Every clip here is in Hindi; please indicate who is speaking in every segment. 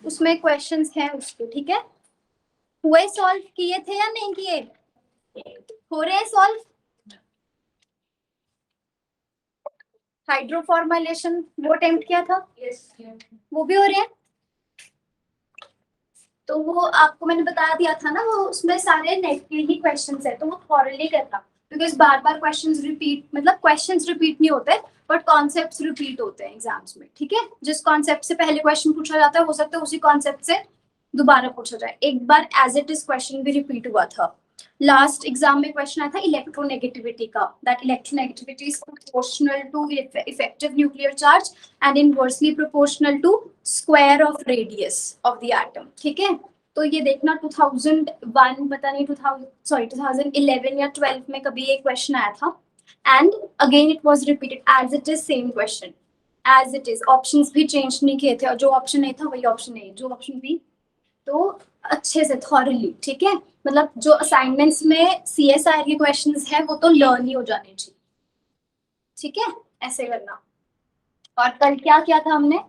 Speaker 1: उसमें क्वेश्चंस हैं उसके, ठीक है। हुए सॉल्व किए थे या नहीं किए? हो रहे हैं सॉल्व। हाइड्रोफॉर्माइलेशन वो अटेम्प्ट किया था, वो भी हो रहे हैं। तो वो आपको मैंने बता दिया था ना, वो उसमें सारे नेट के ही क्वेश्चंस है, तो वो थॉरली करना, because bar bar questions repeat, मतलब क्वेश्चंस रिपीट नहीं होते बट कॉन्सेप्ट्स रिपीट होते हैं एग्जाम्स में, ठीक है। जिस कॉन्सेप्ट से पहले क्वेश्चन पूछा जाता है, हो सकता है उसी कॉन्सेप्ट से दोबारा पूछा जाए। एक बार एज इट इज क्वेश्चन भी रिपीट हुआ था। लास्ट एग्जाम में क्वेश्चन आया था इलेक्ट्रोनेगेटिविटी का, that electronegativity is proportional to effective nuclear charge and inversely proportional to square of radius of the atom, ठीक है। तो ये देखना 2001 पता नहीं 2011 या 12 में कभी एक क्वेश्चन आया था, and again it was repeated as it is, same question as it is, options भी चेंज नहीं किए थे, और जो ऑप्शन नहीं था वही ऑप्शन नहीं, जो ऑप्शन भी। तो अच्छे से थॉरली, ठीक है। मतलब जो असाइनमेंट्स में CSIR के क्वेश्चंस है वो तो लर्न ही हो जाने चाहिए, ठीक है, ऐसे करना। और कल क्या किया था हमने,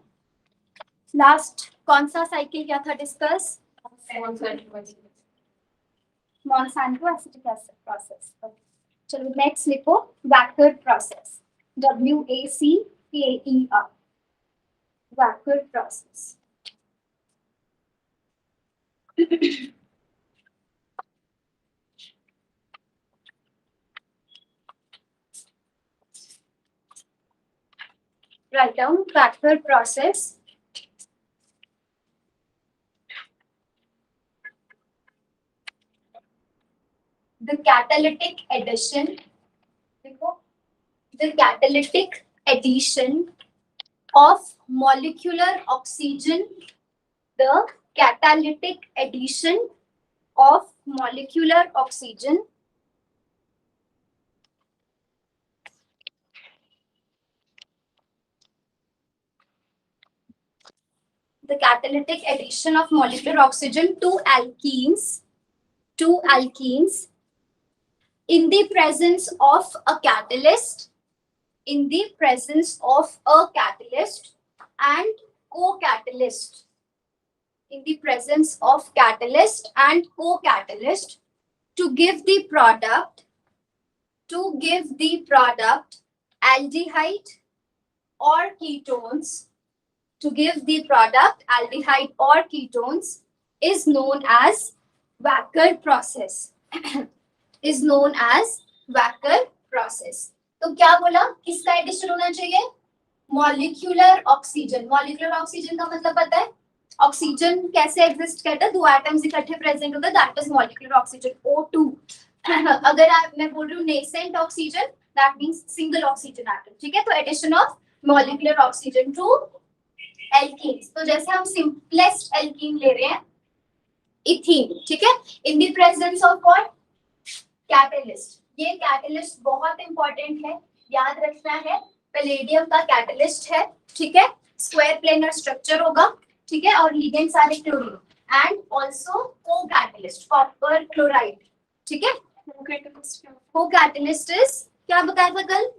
Speaker 1: लास्ट कौन सा साइकिल क्या था discuss? Monsanto acetic acid process. चलो नेक्स्ट लिखो, Wacker process, WACKER, Wacker process. Write down Wacker process. The catalytic addition, the catalytic addition of molecular oxygen, the catalytic addition of molecular oxygen the catalytic addition of molecular oxygen to alkenes in the presence of a catalyst, in the presence of a catalyst and co-catalyst, in the presence of catalyst and co-catalyst, to give the product aldehyde or ketones, to give the product aldehyde or ketones is known as Wacker process. is known as Wacker process. तो क्या बोला, किसका एडिशन होना चाहिए? Molecular oxygen. मॉलिक्यूलर ऑक्सीजन का मतलब पता है, ऑक्सीजन कैसे एग्जिस्ट करता है, दो एटम्स इकट्ठे प्रेजेंट होते हैं, that is molecular oxygen, O2। अगर मैं बोल रही हूँ nascent oxygen, that means single oxygen atom, ठीक है। तो addition of molecular oxygen to alkenes, तो जैसे हम सिंपलेस्ट एल्कीन ले रहे हैं इथीन, ठीक है, इन the presence of what, catalyst. ये कैटलिस्ट बहुत इंपॉर्टेंट है, याद रखना है। पैलेडियम का कैटलिस्ट है, ठीक है, स्क्वायर प्लेनर स्ट्रक्चर होगा, ठीक है, और लिगेंड सारे chlorine, and also co-catalyst copper chloride, ठीक है। को-कैटलिस्ट इज क्या बताया था कल?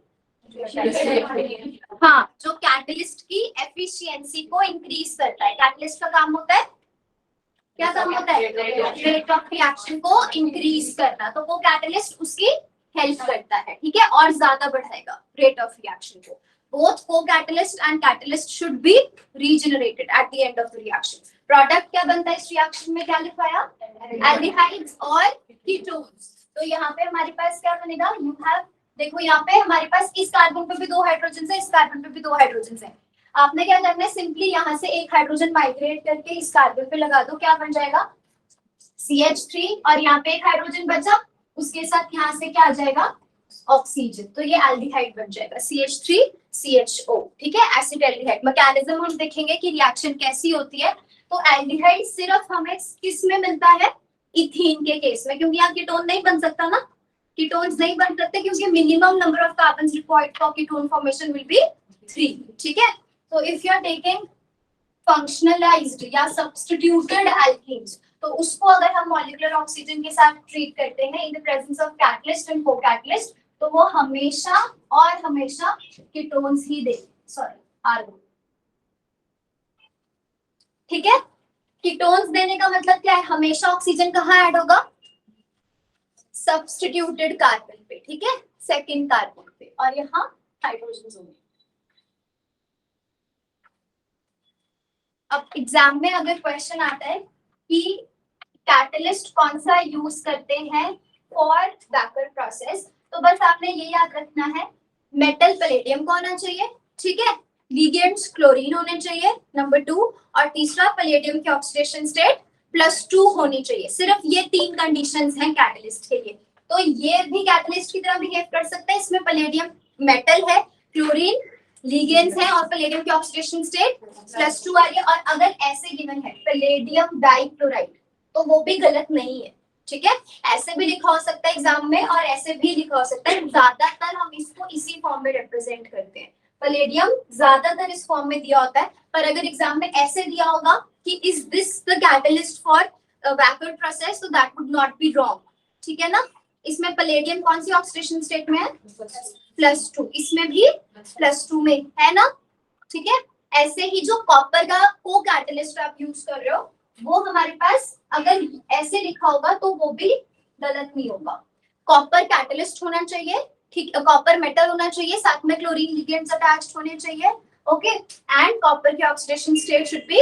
Speaker 1: हाँ, जो कैटलिस्ट की एफिशिएंसी को इंक्रीज करता है। कैटलिस्ट का काम होता है, क्या काम होता है? रेट ऑफ रिएक्शन को इंक्रीज करना, तो वो कैटलिस्ट उसकी हेल्प करता है, ठीक है, और ज्यादा बढ़ाएगा रेट ऑफ रिएक्शन को। Both co-catalyst and catalyst should be regenerated at the end of the reaction. Product क्या बनता है इस रिएक्शन में, क्या लिखवाया? एल्डिहाइड्स और कीटोन्स। तो यहाँ पे हमारे पास क्या बनेगा, यू हैव, देखो यहाँ पे हमारे पास इस कार्बन पे भी दो हाइड्रोजन है, इस कार्बन पे भी दो हाइड्रोजन है। आपने क्या करना है, सिंपली यहाँ से एक हाइड्रोजन माइग्रेट करके इस कार्बन पे लगा दो, क्या बन जाएगा? CH3, और यहाँ पे एक हाइड्रोजन बचा, उसके साथ यहाँ से क्या आ जाएगा? ऑक्सीजन, तो ये एल्डिहाइड बन जाएगा, CH3 CHO, ठीक है, एसिड एल्डिहाइड। मैकेनिज्म हम देखेंगे कि रिएक्शन कैसी होती है। तो एल्डिहाइड सिर्फ हमें किस में मिलता है? इथीन के केस में, क्योंकि यहाँ कीटोन नहीं बन सकता ना, कीटोन्स नहीं बन सकते, क्योंकि minimum number of carbons required for ketone formation will be 3, ठीक है। So if you are taking functionalized या substituted alkenes, तो उसको अगर हम मॉलिक्यूलर ऑक्सीजन के साथ ट्रीट करते हैं in the presence of catalyst and co-catalyst, तो वो हमेशा और हमेशा कीटोन्स ही देंगे, सॉरी आर्गन, ठीक है। कीटोन्स देने का मतलब क्या है, हमेशा ऑक्सीजन कहाँ ऐड होगा, सब्स्टिट्यूटेड कार्बन पे, ठीक है, सेकंड कार्बन पे, और यहाँ हाइड्रोजन होंगे। अब एग्जाम में अगर क्वेश्चन आता है कि कैटलिस्ट कौन सा यूज करते हैं फॉर बैकवर्ड प्रोसेस, तो बस आपने ये याद रखना है, मेटल पैलेडियम का होना चाहिए, ठीक है, लिगेंड्स क्लोरीन होने चाहिए, नंबर 2, और तीसरा पैलेडियम की ऑक्सीडेशन स्टेट +2 होनी चाहिए। सिर्फ ये 3 कंडीशंस हैं कैटलिस्ट के लिए। तो ये भी कैटलिस्ट की तरह बिहेव कर सकते हैं, इसमें पैलेडियम मेटल है, क्लोरीन लिगेंड्स है, और पैलेडियम की ऑक्सीडेशन स्टेट +2 आ रही है। और अगर ऐसे गिवन है पैलेडियम डाइक्लोराइड, तो वो भी गलत नहीं है, ठीक है, ऐसे भी लिखा हो सकता है एग्जाम में और ऐसे भी लिखा हो सकता है, ज्यादातर हम इसको इसी फॉर्म में रिप्रेजेंट करते हैं, पैलेडियम ज्यादातर इस फॉर्म में दिया होता है। पर अगर एग्जाम में ऐसे दिया होगा कि is this the catalyst for backward process, तो that would not be wrong, ठीक है ना। इसमें पैलेडियम कौन सी ऑक्सीडेशन स्टेट में है, +2, इसमें भी +2 में है ना, ठीक है। ऐसे ही जो कॉपर का को कैटलिस्ट आप यूज कर रहे हो, वो हमारे पास अगर ऐसे लिखा होगा तो वो भी गलत नहीं होगा। कॉपर कैटलिस्ट होना चाहिए, ठीक, कॉपर मेटल होना चाहिए, साथ में क्लोरीन लिगेंड्स अटैच्ड होने चाहिए, ओके, एंड कॉपर की ऑक्सीडेशन स्टेट शुड बी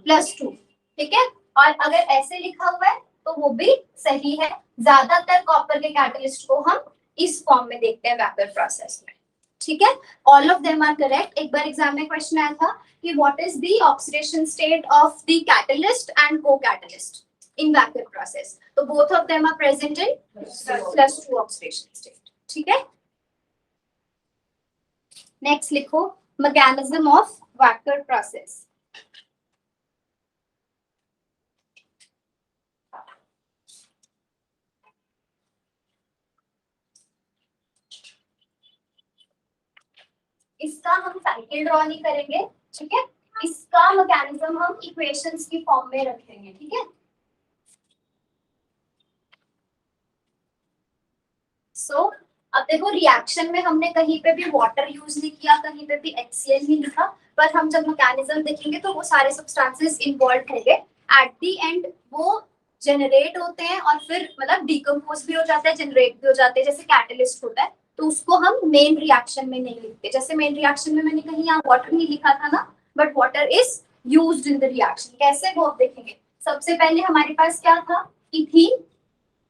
Speaker 1: +2, ठीक है। और अगर ऐसे लिखा हुआ है तो वो भी सही है। ज्यादातर कॉपर के कैटलिस्ट को हम इस फॉर्म में देखते हैं बैकवर्ड प्रोसेस में, ठीक है, all of them are correct. एक बार एग्जाम में क्वेश्चन आया था कि what is the oxidation state of the catalyst and co-catalyst in backward process, तो both of them are present in +2 oxidation state, ठीक है। नेक्स्ट लिखो मैकेनिज्म ऑफ बैकवर्ड प्रोसेस। इसका हम साइकिल ड्रॉ नहीं करेंगे, ठीक है, इसका मैकेनिज्म हम इक्वेशंस की फॉर्म में रखेंगे, ठीक है। सो अब देखो रिएक्शन में हमने कहीं पे भी वाटर यूज नहीं किया, कहीं पे भी HCl नहीं लिखा, पर हम जब मैकेनिज्म देखेंगे तो वो सारे सब्सटेंसेस इन्वॉल्व होंगे, एट द एंड वो जनरेट होते हैं और फिर मतलब डिकम्पोज भी हो जाता है, जनरेट भी हो जाते हैं, जैसे कैटलिस्ट होता है, तो उसको हम मेन रिएक्शन में नहीं लिखते। जैसे मेन रिएक्शन में मैंने कहीं यहाँ वाटर नहीं लिखा था ना, but water is used in the reaction. कैसे वो देखेंगे, सबसे पहले हमारे पास क्या था, इथीन,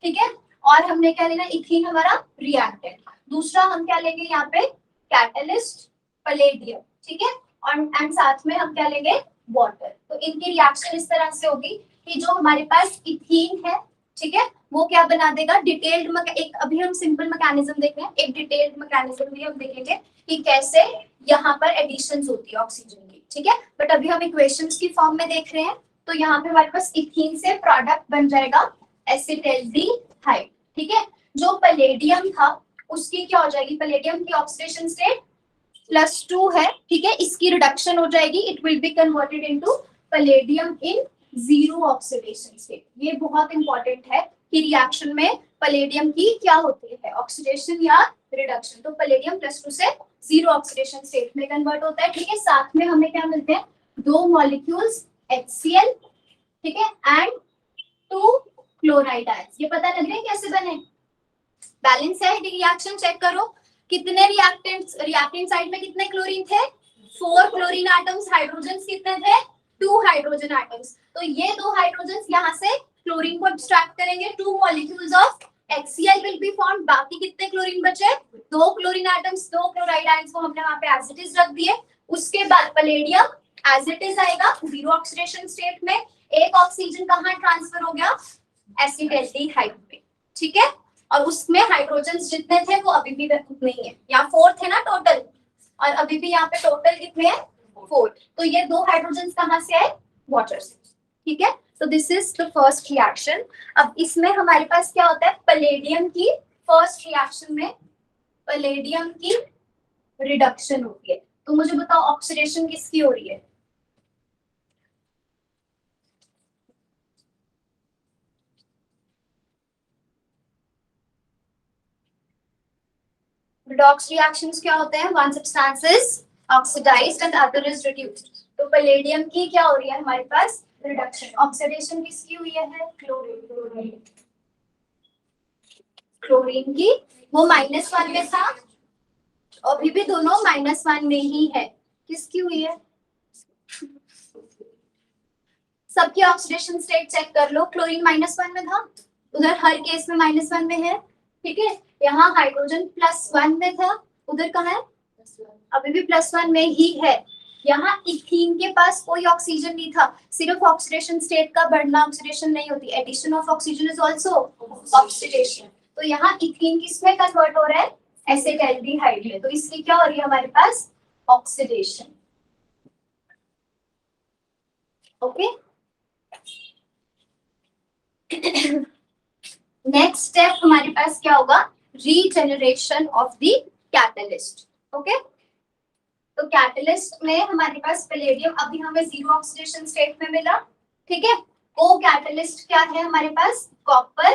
Speaker 1: ठीक है, और हमने क्या लेना, इथीन हमारा रिएक्टेंट, दूसरा हम क्या लेंगे यहाँ पे कैटलिस्ट पैलेडियम, ठीक है, और एंड साथ में हम क्या लेंगे, वाटर। तो इनकी रिएक्शन इस तरह से होगी कि जो हमारे पास इथीन है, ठीक है, वो क्या बना देगा, डिटेल्ड एक अभी हम सिंपल मैकेनिज्म देख रहे हैं, एक डिटेल्ड मैकेनिज्म भी हम देखेंगे कि कैसे यहाँ पर एडिशंस होती है ऑक्सीजन की, ठीक है, बट अभी हम इक्वेशंस की फॉर्म में देख रहे हैं। तो यहाँ पे हमारे पास इथीन से प्रोडक्ट बन जाएगा एसिटाल्डिहाइड, ठीक है। जो पैलेडियम था उसकी क्या हो जाएगी, पैलेडियम की ऑक्सीडेशन स्टेट +2 है, ठीक है, इसकी रिडक्शन हो जाएगी, it will be converted into palladium in 0 oxidation state. ये बहुत इंपॉर्टेंट है कि रिएक्शन में पैलेडियम की क्या होती है, ऑक्सीडेशन या रिडक्शन। तो पैलेडियम +2 से 0 ऑक्सीडेशन स्टेट में कन्वर्ट होता है, ठीक है। साथ में हमें क्या मिलते हैं, 2 मॉलिक्यूल्स HCl, ठीक है, एंड 2 क्लोराइड आयंस। ये पता लग रहा है कैसे बने, बैलेंस है, रिएक्शन चेक करो, कितने रिएक्टेंट साइड में कितने क्लोरीन थे, 4 क्लोरीन एटम्स, हाइड्रोजन कितने थे, 2 हाइड्रोजन एटम्स। तो ये 2 हाइड्रोजन यहाँ से क्लोरीन को एक्सट्रैक्ट करेंगे, 2 molecules of HCl will be formed, बाकी कितने क्लोरीन बचे, 2 क्लोरीन एटम्स, 2 क्लोराइड आयंस को हमने वहां पे एज इट इज रख दिए। उसके बाद पैलेडियम एज इट इज आएगा 0 ऑक्सीडेशन स्टेट में, एक ऑक्सीजन कहाँ ट्रांसफर हो गया, एसिटाल्डिहाइड में, ठीक है, और उसमें हाइड्रोजन जितने थे वो अभी भी उतने ही है, यहाँ 4 थे ना टोटल, और अभी भी यहाँ पे टोटल कितने हैं, 4। तो ये 2 हाइड्रोजन कहाँ से आए, वाटर से, ठीक है। तो this is the first reaction. अब इसमें हमारे पास क्या होता है, पैलेडियम की फर्स्ट रिएक्शन में पैलेडियम की रिडक्शन होती है। तो मुझे बताओ ऑक्सीडेशन किसकी हो रही है, redox reactions क्या होते हैं, one substance is oxidized and other is reduced। तो पैलेडियम की क्या हो रही है हमारे पास, रिडक्शन। ऑक्सीडेशन किसकी हुई है? क्लोरीन की। वो -1 में था, अभी भी दोनों -1 में ही है। किसकी हुई है? सबकी ऑक्सीडेशन स्टेट चेक कर लो। क्लोरीन -1 में था, उधर हर केस में -1 में है, ठीक है। यहाँ हाइड्रोजन +1 में था, उधर कहाँ है? अभी भी +1 में ही है। यहाँ इथीन के पास कोई ऑक्सीजन नहीं था, सिर्फ ऑक्सीडेशन स्टेट का बढ़ना ऑक्सीडेशन नहीं होती, addition of oxygen is also oxidation. तो यहाँ इथीन किसमें कन्वर्ट हो रहा है? एसिटाल्डिहाइड में। तो इसलिए क्या हो रही है हमारे पास? ऑक्सीडेशन। ओके। नेक्स्ट स्टेप हमारे पास क्या होगा? Regeneration of the catalyst. Okay, तो कैटलिस्ट में हमारे पास पैलेडियम अभी हमें 0 ऑक्सीडेशन स्टेट में मिला, ठीक है। को कैटलिस्ट क्या है हमारे पास? कॉपर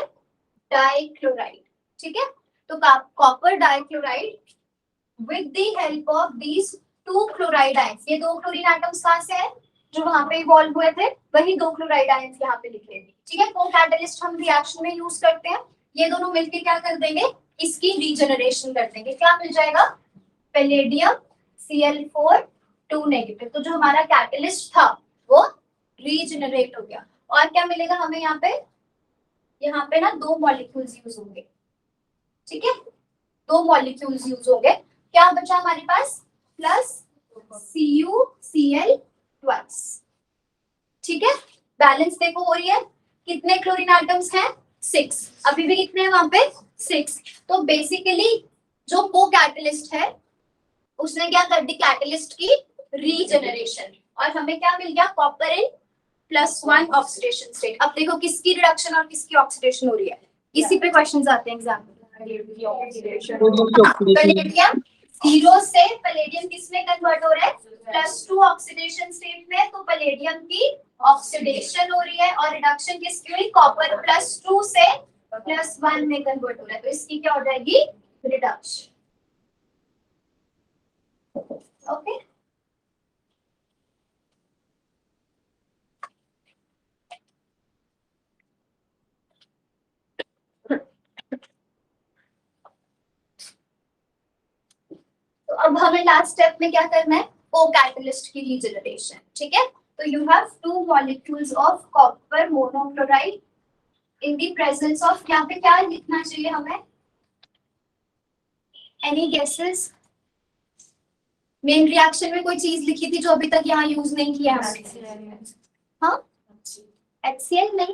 Speaker 1: डाइक्लोराइड, ठीक है। तो copper dichloride with the help of these 2 chloride ions, ये 2 क्लोरीन एटम्स कहां से है? जो वहां पे इवॉल्व हुए थे, वही 2 क्लोराइड आयंस यहाँ पे लिखे थे, ठीक है। को कैटलिस्ट हम रिएक्शन में यूज करते हैं, ये दोनों मिलके क्या कर देंगे? इसकी रीजनरेशन कर देंगे। क्या मिल जाएगा? Palladium Cl4 2 negative. तो जो हमारा कैटलिस्ट था वो रीजनरेट हो गया। और क्या मिलेगा हमें यहाँ पे? यहाँ पे ना 2 मॉलिक्यूल्स यूज होंगे, ठीक है। 2 मॉलिक्यूल्स यूज होंगे। क्या बचा हमारे पास? प्लस CuCl ट्वाइस, ठीक है। बैलेंस देखो हो रही है। कितने क्लोरीन एटम्स हैं? 6। अभी भी कितने हैं वहां पे? 6। तो बेसिकली जो को कैटलिस्ट है उसने क्या कर दी? कैटलिस्ट की रीजनरेशन। और हमें क्या मिल गया? कॉपर इन +1 ऑक्सीडेशन स्टेट। अब देखो किसकी रिडक्शन और किसकी ऑक्सीडेशन हो रही है, इसी पे क्वेश्चंस आते हैं एग्जाम में। पैलेडियम 0 से पैलेडियम किसमें कन्वर्ट हो रहा है? +2 ऑक्सीडेशन स्टेट में। तो पैलेडियम की ऑक्सीडेशन हो रही है और रिडक्शन किसकी हुई? कॉपर +2 से +1 में कन्वर्ट हो रहा है। तो इसकी क्या हो जाएगी? रिडक्शन। ओके, तो अब हमें लास्ट स्टेप में क्या करना है? को कैटलिस्ट की रीजनरेशन, ठीक है। तो you have 2 molecules of copper monochloride in the presence of, यहाँ पे क्या लिखना चाहिए हमें? Any guesses? मेन रिएक्शन में कोई चीज लिखी थी जो अभी तक यहाँ यूज नहीं किया है? हाँ, HCl नहीं,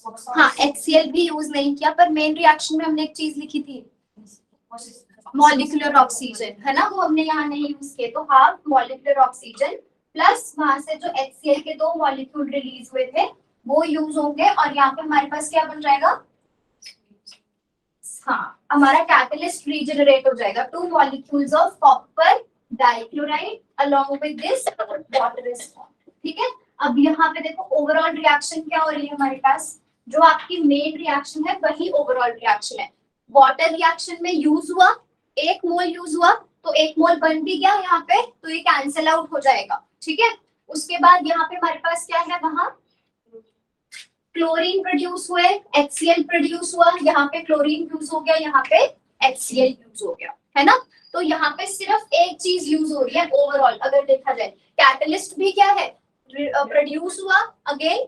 Speaker 1: हाँ HCl भी यूज नहीं किया, पर मेन रिएक्शन में हमने एक चीज लिखी थी, मॉलिक्यूलर ऑक्सीजन, है ना, वो हमने यहाँ नहीं यूज किए। तो हाफ मॉलिक्यूलर ऑक्सीजन प्लस वहां से जो HCl के 2 मॉलिक्यूल रिलीज हुए थे वो यूज होंगे। और यहाँ पे हमारे पास क्या बन जाएगा? हाँ, हमारा कैटलिस्ट रीजनरेट हो जाएगा। 2 molecules of copper dichloride along with this water is formed, ठीक है। अब यहाँ पे देखो ओवरऑल रिएक्शन क्या हो रही है हमारे पास? जो आपकी मेन रिएक्शन है वही ओवरऑल रिएक्शन है। वाटर रिएक्शन में यूज हुआ, 1 मोल यूज हुआ, तो 1 मोल बन भी गया यहाँ पे, तो ये कैंसिल आउट हो जाएगा, ठीक है। उसके बाद यहाँ पे हमारे पास क्या है? वहां क्लोरीन प्रोड्यूस हुए, HCl प्रोड्यूस हुआ, यहाँ पे क्लोरीन यूज हो गया, यहाँ पे HCl यूज हो गया, है ना। तो यहाँ पे सिर्फ एक चीज यूज हो रही है ओवरऑल अगर देखा जाए। कैटलिस्ट भी क्या है? प्रोड्यूस हुआ, अगेन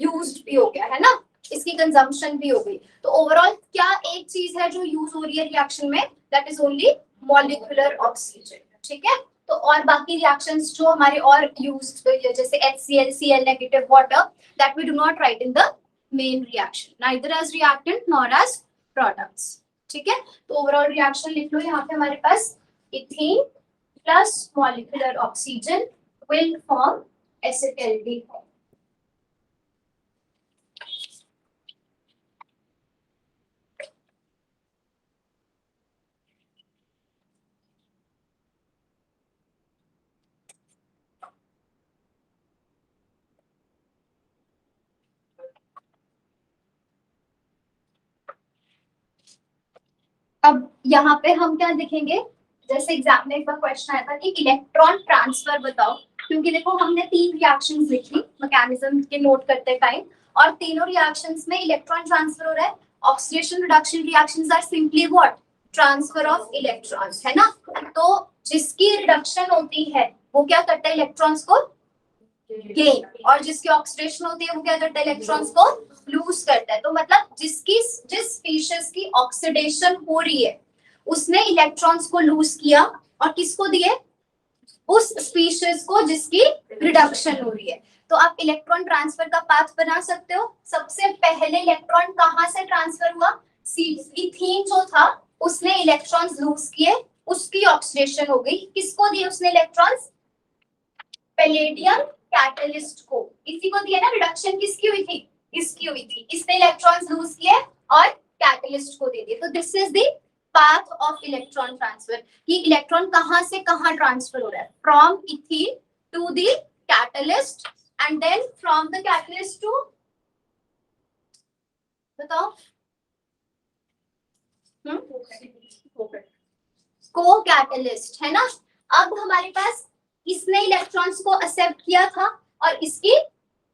Speaker 1: यूज्ड भी हो गया, है ना, इसकी कंजम्पशन भी हो गई। तो ओवरऑल क्या एक चीज है जो यूज हो रही है रिएक्शन में? That is only molecular oxygen, ठीक है। तो और बाकी रिएक्शंस जो हमारे और यूज्ड जैसे HCl, Cl negative water, that we do not write in the main reaction, neither as reactant nor as products, ठीक है। तो ओवरऑल रिएक्शन लिख लो यहाँ पे हमारे पास ethane plus molecular oxygen will form acetaldehyde। अब यहाँ पे हम क्या लिखेंगे? जैसे एग्जाम में एक बार क्वेश्चन आया था कि इलेक्ट्रॉन ट्रांसफर बताओ, क्योंकि देखो हमने 3 रिएक्शंस लिखी मैकेनिज्म के नोट करते टाइम, और तीनों रिएक्शंस में इलेक्ट्रॉन ट्रांसफर हो रहा है। Oxidation reduction reactions are simply what, transfer of electrons, है ना। तो जिसकी रिडक्शन होती है वो क्या करता है, इलेक्ट्रॉन्स को गेन, और जिसकी ऑक्सीडेशन होती है वो क्या करता है, इलेक्ट्रॉन्स को लूज करता है। तो मतलब जिस स्पीशीज की ऑक्सीडेशन हो रही है उसने इलेक्ट्रॉन्स को लूज किया, और किसको दिए, उस स्पीशीज को जिसकी रिडक्शन हो रही है। तो आप इलेक्ट्रॉन ट्रांसफर का पाथ बना सकते हो। सबसे पहले इलेक्ट्रॉन कहां से ट्रांसफर हुआ, इथीन जो था उसने इलेक्ट्रॉन्स लूज किए, उसकी ऑक्सीडेशन हो गई, किसको दिए उसने इलेक्ट्रॉन्स, पैलेडियम कैटलिस्ट को, इसी को दिया ना। रिडक्शन किसकी हुई थी, इसकी हुई थी, इसने इलेक्ट्रॉन्स लूज किए और कैटलिस्ट को दे दिए। तो this is the path of electron transfer, कि इलेक्ट्रॉन कहां से कहां ट्रांसफर हो रहा है, from ethene to the catalyst and then from the catalyst to, बताओ, को कैटलिस्ट, है ना। अब हमारे पास इसने इलेक्ट्रॉन्स को एक्सेप्ट किया था और इसकी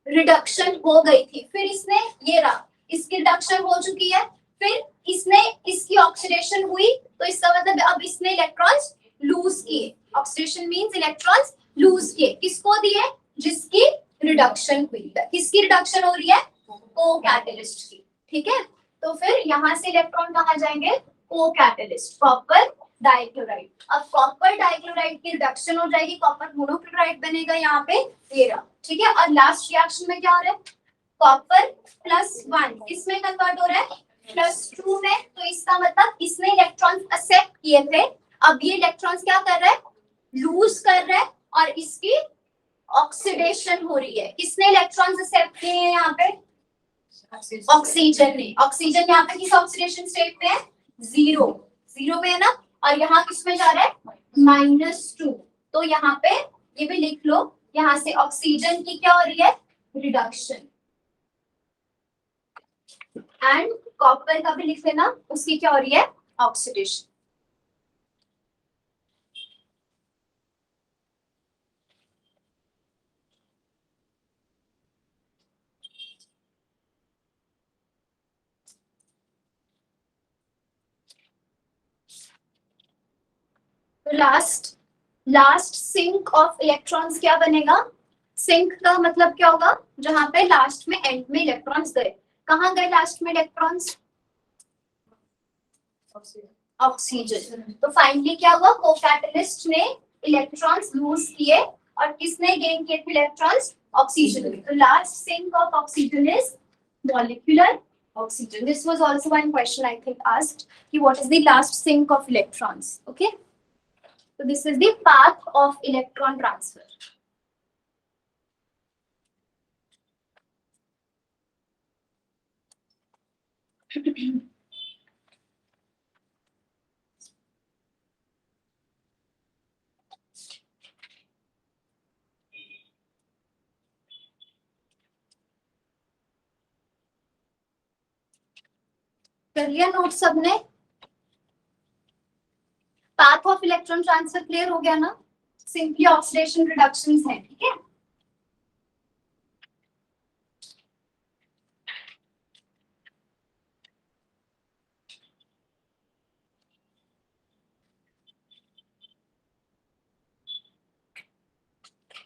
Speaker 1: रिडक्शन हो गई थी, फिर इसने ये रहा, इसकी रिडक्शन हो चुकी है, फिर इसने इसकी ऑक्सीडेशन हुई, तो इसका मतलब अब इसने इलेक्ट्रॉन्स लूज किए। ऑक्सीडेशन मींस इलेक्ट्रॉन्स लूज किए, किसको दिए, जिसकी रिडक्शन हुई है। किसकी रिडक्शन हो रही है, को कैटलिस्ट की, ठीक है। तो फिर यहाँ से इलेक्ट्रॉन कहाँ जाएंगे, को कैटलिस्ट, कॉपर डाइक्लोराइड। अब कॉपर डाइक्लोराइड की रिडक्शन हो जाएगी, कॉपर मोनोक्लोराइड बनेगा यहाँ पे, तेरा, ठीक है। और लास्ट रिएक्शन में क्या हो रहा है, कॉपर +1 किसमें कन्वर्ट हो रहा है, +2 में। तो इसका मतलब इसने इलेक्ट्रॉन्स एक्सेप्ट किए थे, अब ये इलेक्ट्रॉन्स क्या कर रहा है, लूज कर रहा है, और इसकी ऑक्सीडेशन हो रही है। किसने इलेक्ट्रॉन्स एक्सेप्ट किए हैं यहाँ पे, ऑक्सीजन ने। ऑक्सीजन यहाँ पे किस ऑक्सीडेशन स्टेट में है, 0 में है ना, और यहाँ किस में जा रहा है, -2। तो यहाँ पे ये भी लिख लो, यहाँ से ऑक्सीजन की क्या हो रही है, रिडक्शन, एंड कॉपर का भी लिख लेना, उसकी क्या हो रही है, ऑक्सीडेशन। तो लास्ट सिंक ऑफ इलेक्ट्रॉन्स क्या बनेगा, सिंक का मतलब क्या होगा, जहां पे लास्ट में एंड में इलेक्ट्रॉन्स गए। कहाँ गए लास्ट में इलेक्ट्रॉन्स, ऑक्सीजन। तो फाइनली क्या हुआ, को-कैटलिस्ट ने इलेक्ट्रॉन्स लूज किए, और किसने गेन किए थे इलेक्ट्रॉन्स, ऑक्सीजन। तो last sink of oxygen is molecular oxygen. This was also one question I think asked, what is the last sink of electrons, okay. So this is the path of electron transfer. कर लिया नोट सबने, path of electron transfer clear हो गया ना, सिंपली ऑक्सीडेशन रिडक्शंस है, ठीक है।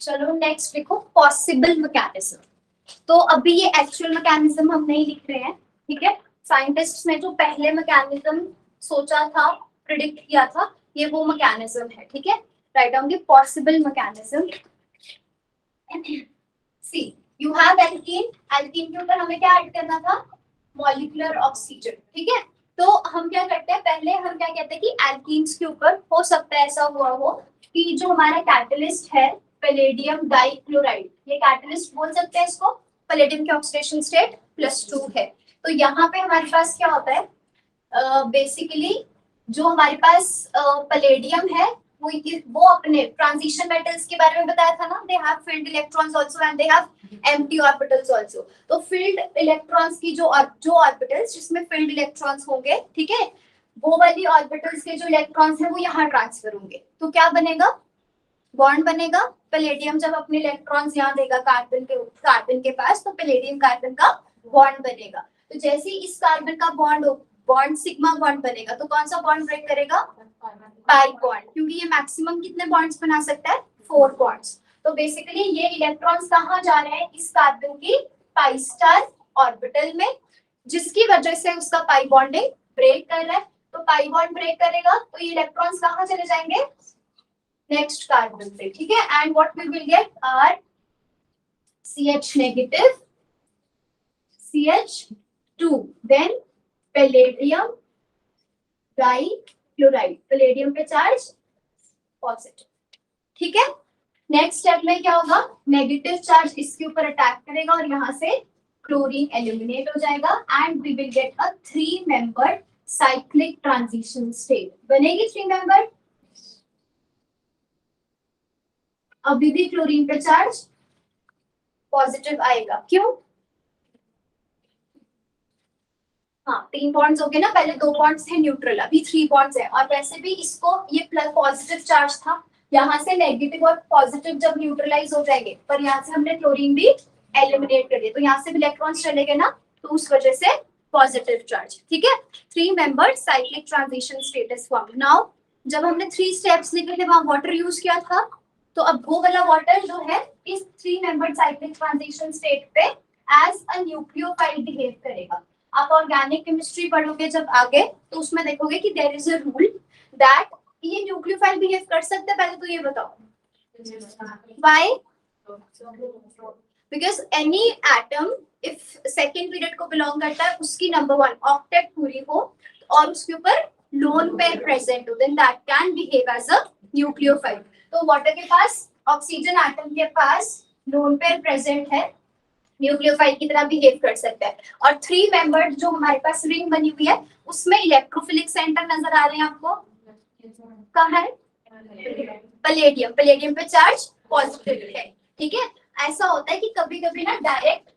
Speaker 1: चलो नेक्स्ट लिखो, पॉसिबल मैकेनिज्म। तो अभी ये एक्चुअल मैकेनिज्म हम नहीं लिख रहे हैं, ठीक है। साइंटिस्ट्स ने जो पहले मैकेनिज्म सोचा था, प्रिडिक्ट किया था, ये वो मैकेनिज्म है, ठीक है। Write down the possible mechanism. See you have alkene, alkene के ऊपर हमें क्या ऐड करना था, मॉलिक्यूलर ऑक्सीजन, ठीक है। तो हम क्या करते हैं, पहले हम क्या कहते हैं कि एल्कीन्स के ऊपर हो सकता है ऐसा हुआ हो कि जो हमारा कैटलिस्ट है पैलेडियम डाइक्लोराइड, ये कैटलिस्ट बोल सकते हैं इसको, पैलेडियम की ऑक्सीडेशन स्टेट +2 है। तो यहाँ पे हमारे पास क्या होता है, बेसिकली जो हमारे पास पैलेडियम है वो अपने ट्रांजिशन मेटल्स के बारे में बताया था ना, they have field electrons also and they have empty orbitals also. तो फील्ड इलेक्ट्रॉन्स की जो ऑर्बिटल्स जिसमें फील्ड इलेक्ट्रॉन्स होंगे, ठीक है, वो वाली ऑर्बिटल्स के जो इलेक्ट्रॉन्स है वो यहाँ ट्रांसफर होंगे। तो क्या बनेगा, बॉन्ड बनेगा, पैलेडियम जब अपने इलेक्ट्रॉन्स यहाँ देगा कार्बन के पास, तो पैलेडियम कार्बन का बॉन्ड बनेगा। तो जैसे ही इस कार्बन का बॉन्ड सिग्मा बॉन्ड बनेगा, तो कौन सा बॉन्ड ब्रेक करेगा? पाई बॉन्ड, क्योंकि ये मैक्सिमम कितने बॉन्ड्स बना सकता है? 4 बॉन्ड्स। तो बेसिकली ये इलेक्ट्रॉन्स कहाँ जा रहे हैं? इस कार्बन की पाई स्टार ऑर्बिटल में, जिसकी वजह से उसका पाई बॉन्डिंग ब्रेक कर रहा है। तो पाई बॉन्ड ब्रेक करेगा तो ये इलेक्ट्रॉन्स कहाँ चले जाएंगे? नेक्स्ट कार्बन पे, ठीक है। And what we will get are CH negative, CH2, then palladium dichloride, palladium पे चार्ज पॉजिटिव, ठीक है। नेक्स्ट स्टेप में क्या होगा? नेगेटिव चार्ज इसके ऊपर अटैक करेगा और यहाँ से क्लोरीन एलिमिनेट हो जाएगा and we will get a 3 membered cyclic transition state. बनेगी 3 मेंबर। अभी भी क्लोरीन पे चार्ज पॉजिटिव आएगा, क्यों? हाँ, 3 बॉन्ड्स हो गए ना, पहले 2 बॉन्ड्स थे न्यूट्रल, अभी 3 बॉन्ड्स है। और वैसे भी इसको ये प्लस पॉजिटिव चार्ज था, यहाँ से नेगेटिव और पॉजिटिव जब न्यूट्रलाइज हो जाएंगे, पर यहाँ से हमने क्लोरीन भी एलिमिनेट कर दिया, तो यहाँ से भी इलेक्ट्रॉन्स चले गए ना, तो उस वजह से पॉजिटिव चार्ज, ठीक है। 3 membered cyclic transition status form. Now जब हमने 3 स्टेप्स लिखे थे वहां वाटर यूज किया था, तो अब वो वाला वाटर जो है इस 3 मेंबर्ड साइक्लिक ट्रांजिशन स्टेट पे एज अ न्यूक्लियोफाइल बिहेव करेगा। आप ऑर्गेनिक केमिस्ट्री पढ़ोगे जब आगे, तो उसमें देखोगे कि there is a rule that ये न्यूक्लियोफाइल बिहेव कर सकते हैं। पहले तो ये बताओ why? Because any atom if second period को बिलोंग करता है, उसकी नंबर 1 ऑक्टेट पूरी हो और उसके ऊपर लोन पेयर प्रेजेंट हो, then that can behave as a nucleophile. तो वाटर के पास, ऑक्सीजन एटम के पास लोन पेयर प्रेजेंट है, न्यूक्लियोफाइल की तरह बिहेव कर सकता है। और 3 मेंबर्ड जो हमारे पास रिंग बनी हुई है, उसमें इलेक्ट्रोफिलिक सेंटर नजर आ रहे हैं आपको, कहाँ है? पैलेडियम, पैलेडियम पे चार्ज पॉजिटिव है, ठीक है। ऐसा होता है कि कभी कभी ना डायरेक्ट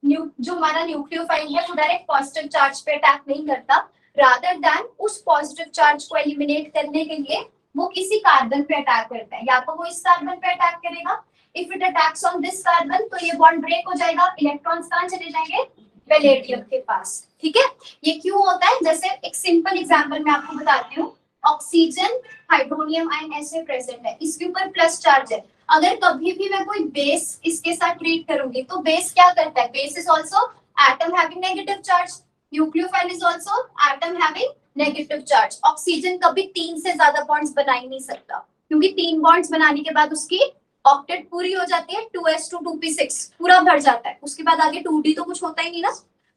Speaker 1: जो हमारा न्यूक्लियोफाइल है वो डायरेक्ट पॉजिटिव चार्ज पे अटैक नहीं करता, रादर देन उस पॉजिटिव चार्ज को एलिमिनेट करने के लिए वो किसी कार्बन पे अटैक करता है, या तो वो इस कार्बन पे अटैक करेगा, if it attacks on this carbon तो ये बॉन्ड ब्रेक हो जाएगा, इलेक्ट्रॉन्स कहाँ चले जाएंगे? पैलेडियम के पास, ठीक है। ये क्यों होता है? जैसे एक सिंपल एग्जांपल मैं आपको बताती हूँ। ऑक्सीजन हाइड्रोनियम आयन ऐसे प्रेजेंट है, इसके ऊपर प्लस चार्ज है। अगर कभी भी मैं कोई बेस इसके साथ ट्रीट करूंगी, तो बेस क्या करता है? Base is also atom having negative charge, nucleophile is also atom having negative charge. Oxygen कभी 3 से ज्यादा बॉन्ड्स बना ही नहीं सकता, क्योंकि 3 बॉन्ड्स बनाने के बाद उसकी ऑक्टेट पूरी हो जाती है, 2s2 2p6 पूरा भर जाता है, उसके बाद आगे 2d तो कुछ होता ही नहीं ना,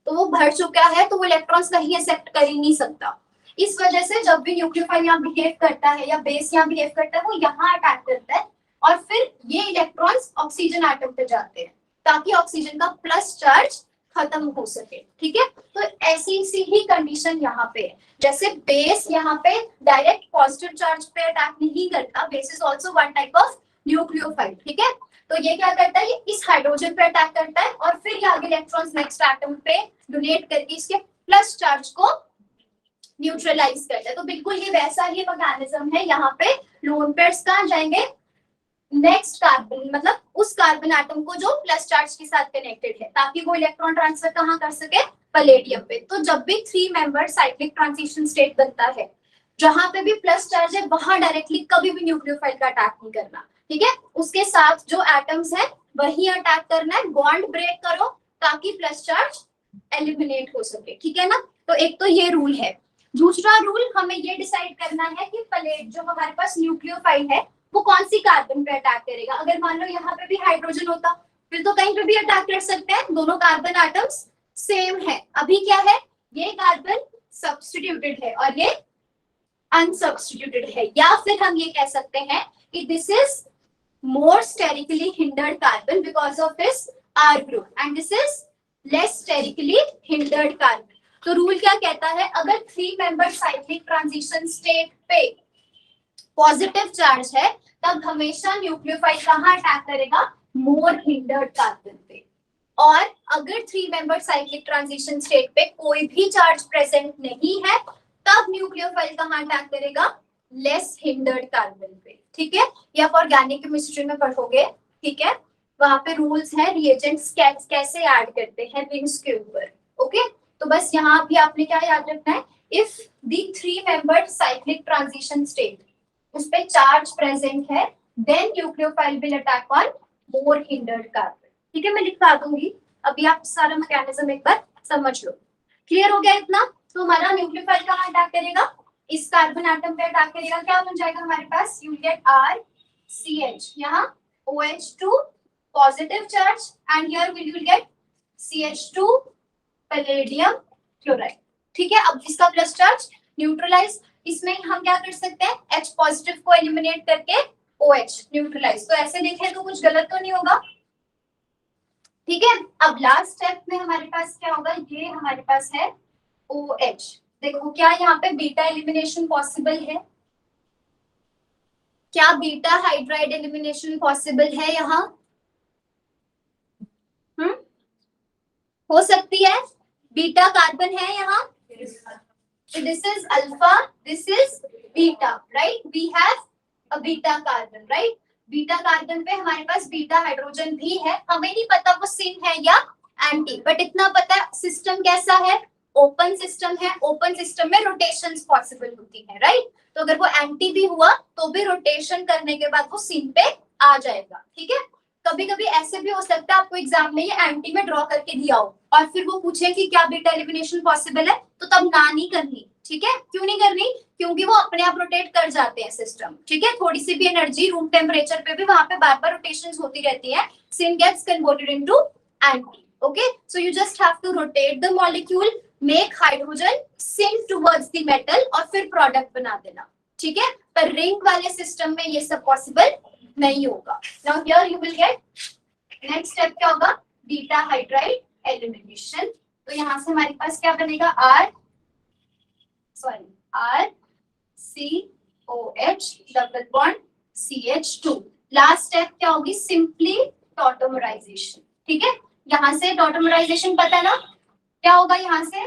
Speaker 1: तो वो भर चुका है, तो वो इलेक्ट्रॉन्स कहीं एक्सेप्ट कर ही नहीं सकता। इस वजह से जब भी न्यूक्लियोफाइल यहाँ बिहेव करता है या बेस यहाँ बिहेव करता है, वो यहाँ अटैक करता है और फिर ये इलेक्ट्रॉन्स ऑक्सीजन एटम पे जाते हैं, ताकि ऑक्सीजन का प्लस चार्ज खत्म हो सके, ठीक है। तो ऐसी सी ही कंडीशन यहाँ पे है, जैसे बेस यहाँ पे डायरेक्ट पॉजिटिव चार्ज पे अटैक नहीं करता, base is also one type of nucleophile, ठीक है। तो ये क्या करता है? ये इस हाइड्रोजन पे अटैक करता है और फिर ये आगे इलेक्ट्रॉन्स नेक्स्ट एटम पे डोनेट करके इसके प्लस चार्ज को न्यूट्रलाइज करता है। तो बिल्कुल ये वैसा ही मैकेनिज्म है, यहाँ पे लोन पेयर्स कहाँ जाएंगे? नेक्स्ट कार्बन, मतलब उस कार्बन एटम को जो प्लस चार्ज के साथ कनेक्टेड है, ताकि वो इलेक्ट्रॉन ट्रांसफर कहाँ कर सके? पैलेडियम पे। तो जब भी 3 मेंबर साइक्लिक ट्रांजिशन स्टेट बनता है, जहां पे भी प्लस चार्ज है वहां डायरेक्टली कभी भी न्यूक्लियोफाइल का अटैक नहीं करना, ठीक है। उसके साथ जो एटम्स है वही अटैक करना है, बॉन्ड ब्रेक करो ताकि प्लस चार्ज एलिमिनेट हो सके, ठीक है ना। तो एक तो ये रूल है। दूसरा रूल हमें ये डिसाइड करना है कि प्लेट जो हमारे पास न्यूक्लियोफाइल है वो कौन सी कार्बन पे अटैक करेगा। अगर मान लो यहाँ पे भी हाइड्रोजन होता, फिर तो कहीं पे भी अटैक कर सकते हैं, दोनों कार्बन एटम्स सेम है। अभी क्या है? ये कार्बन सब्स्टिट्यूटेड है और ये अनसब्स्टिट्यूटेड है, या फिर हम ये कह सकते हैं कि this is more sterically hindered carbon because of its R group and this is less sterically hindered carbon. तो रूल क्या कहता है? अगर 3 मेंबर साइक्लिक ट्रांजिशन स्टेट पे पॉजिटिव चार्ज है, तब हमेशा न्यूक्लियोफाइल कहाँ अटैक करेगा? मोर हिंडर्ड कार्बन पे। और अगर 3 मेंबर साइक्लिक ट्रांजिशन स्टेट पे कोई भी चार्ज प्रेजेंट नहीं है, तब न्यूक्लियोफाइल कहाँ अटैक करेगा? लेस हिंडर्ड कार्बन पे, ठीक है। ये आप ऑर्गेनिक केमिस्ट्री में पढ़ोगे, ठीक है। वहां पे रूल्स है रिएजेंट्स कैसे ऐड करते हैं रिंग्स के ऊपर, ओके। तो बस यहाँ भी आपने क्या याद रखना है, if the 3 membered cyclic transition state उस पे चार्ज प्रेजेंट है, then nucleophile will attack on more hindered carbon, ठीक है। मैं लिखवा दूंगी, अभी आप सारा मैकेनिज्म एक बार समझ लो। क्लियर हो गया इतना? तो हमारा न्यूक्लियोफाइल कहाँ अटैक करेगा, इस कार्बन एटम पे अटैक करेगा, क्या बन जाएगा हमारे पास, you get R C H, यहाँ OH2 positive charge and here will you get CH2 palladium chloride, ठीक है। अब इसका प्लस चार्ज न्यूट्रलाइज, इसमें हम क्या कर सकते हैं, H पॉजिटिव को एलिमिनेट करके OH न्यूट्रलाइज, तो ऐसे देखें तो कुछ गलत तो नहीं होगा, ठीक है। अब लास्ट स्टेप में हमारे पास क्या होगा, ये हमारे पास है OH। देखो क्या यहाँ पे बीटा एलिमिनेशन पॉसिबल है, क्या बीटा हाइड्राइड एलिमिनेशन पॉसिबल है यहाँ, हो सकती है, बीटा कार्बन है यहाँ, this is alpha, this is beta, right, we have a beta carbon, right. Beta carbon पे हमारे पास बीटा हाइड्रोजन भी है, हमें नहीं पता वो सिन है या एंटी, बट इतना पता है सिस्टम कैसा है, ओपन सिस्टम है, ओपन सिस्टम में रोटेशंस पॉसिबल होती है, राइट। तो अगर वो एंटी भी हुआ तो भी रोटेशन करने के बाद वो सिन पे आ जाएगा, ठीक है। कभी कभी ऐसे भी हो सकता है आपको एग्जाम में ये एंटी में ड्रॉ करके दिया हो और फिर वो पूछे कि क्या बीटा एलिमिनेशन पॉसिबल है, तो तब ना नहीं करनी, ठीक है। क्यों नहीं करनी, क्योंकि वो अपने आप रोटेट कर जाते हैं सिस्टम, ठीक है। थोड़ी सी भी एनर्जी रूम टेम्परेचर पे भी वहां पे बार बार रोटेशंस होती रहती है, syn gets converted into anti, okay. So you just have to rotate the molecule, make hydrogen syn towards the metal और फिर प्रोडक्ट बना देना, ठीक है। पर रिंग वाले सिस्टम में ये सब पॉसिबल नहीं होगा। Now here you will get next step क्या होगा, बीटा हाइड्राइड एलिमिनेशन। तो यहां से हमारे पास क्या बनेगा, R C O H double bond CH2। Last step क्या होगी, सिंपली टॉटोमराइजेशन, ठीक है। यहां से टॉटोमराइजेशन पता है ना, क्या होगा, यहाँ से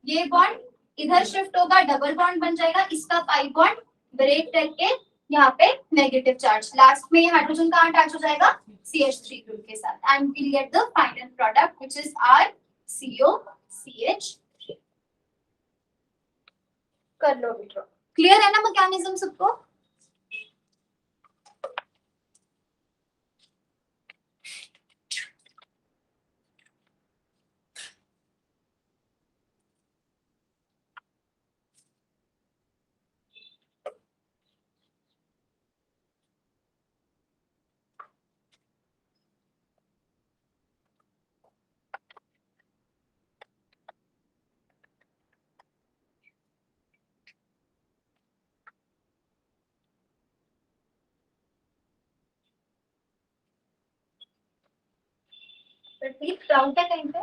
Speaker 1: ये बॉन्ड इधर शिफ्ट होगा, डबल बॉन्ड बन जाएगा, इसका पाई बॉन्ड ब्रेक करके यहाँ पे नेगेटिव चार्ज, लास्ट में हाइड्रोजन कहाँ अटैच हो जाएगा, CH3 ग्रुप के साथ, and we get the final product which is RCOCH3। कर लो बेटा, क्लियर है ना मैकेनिज्म सबको? ठीक, डाउट है कहीं पे?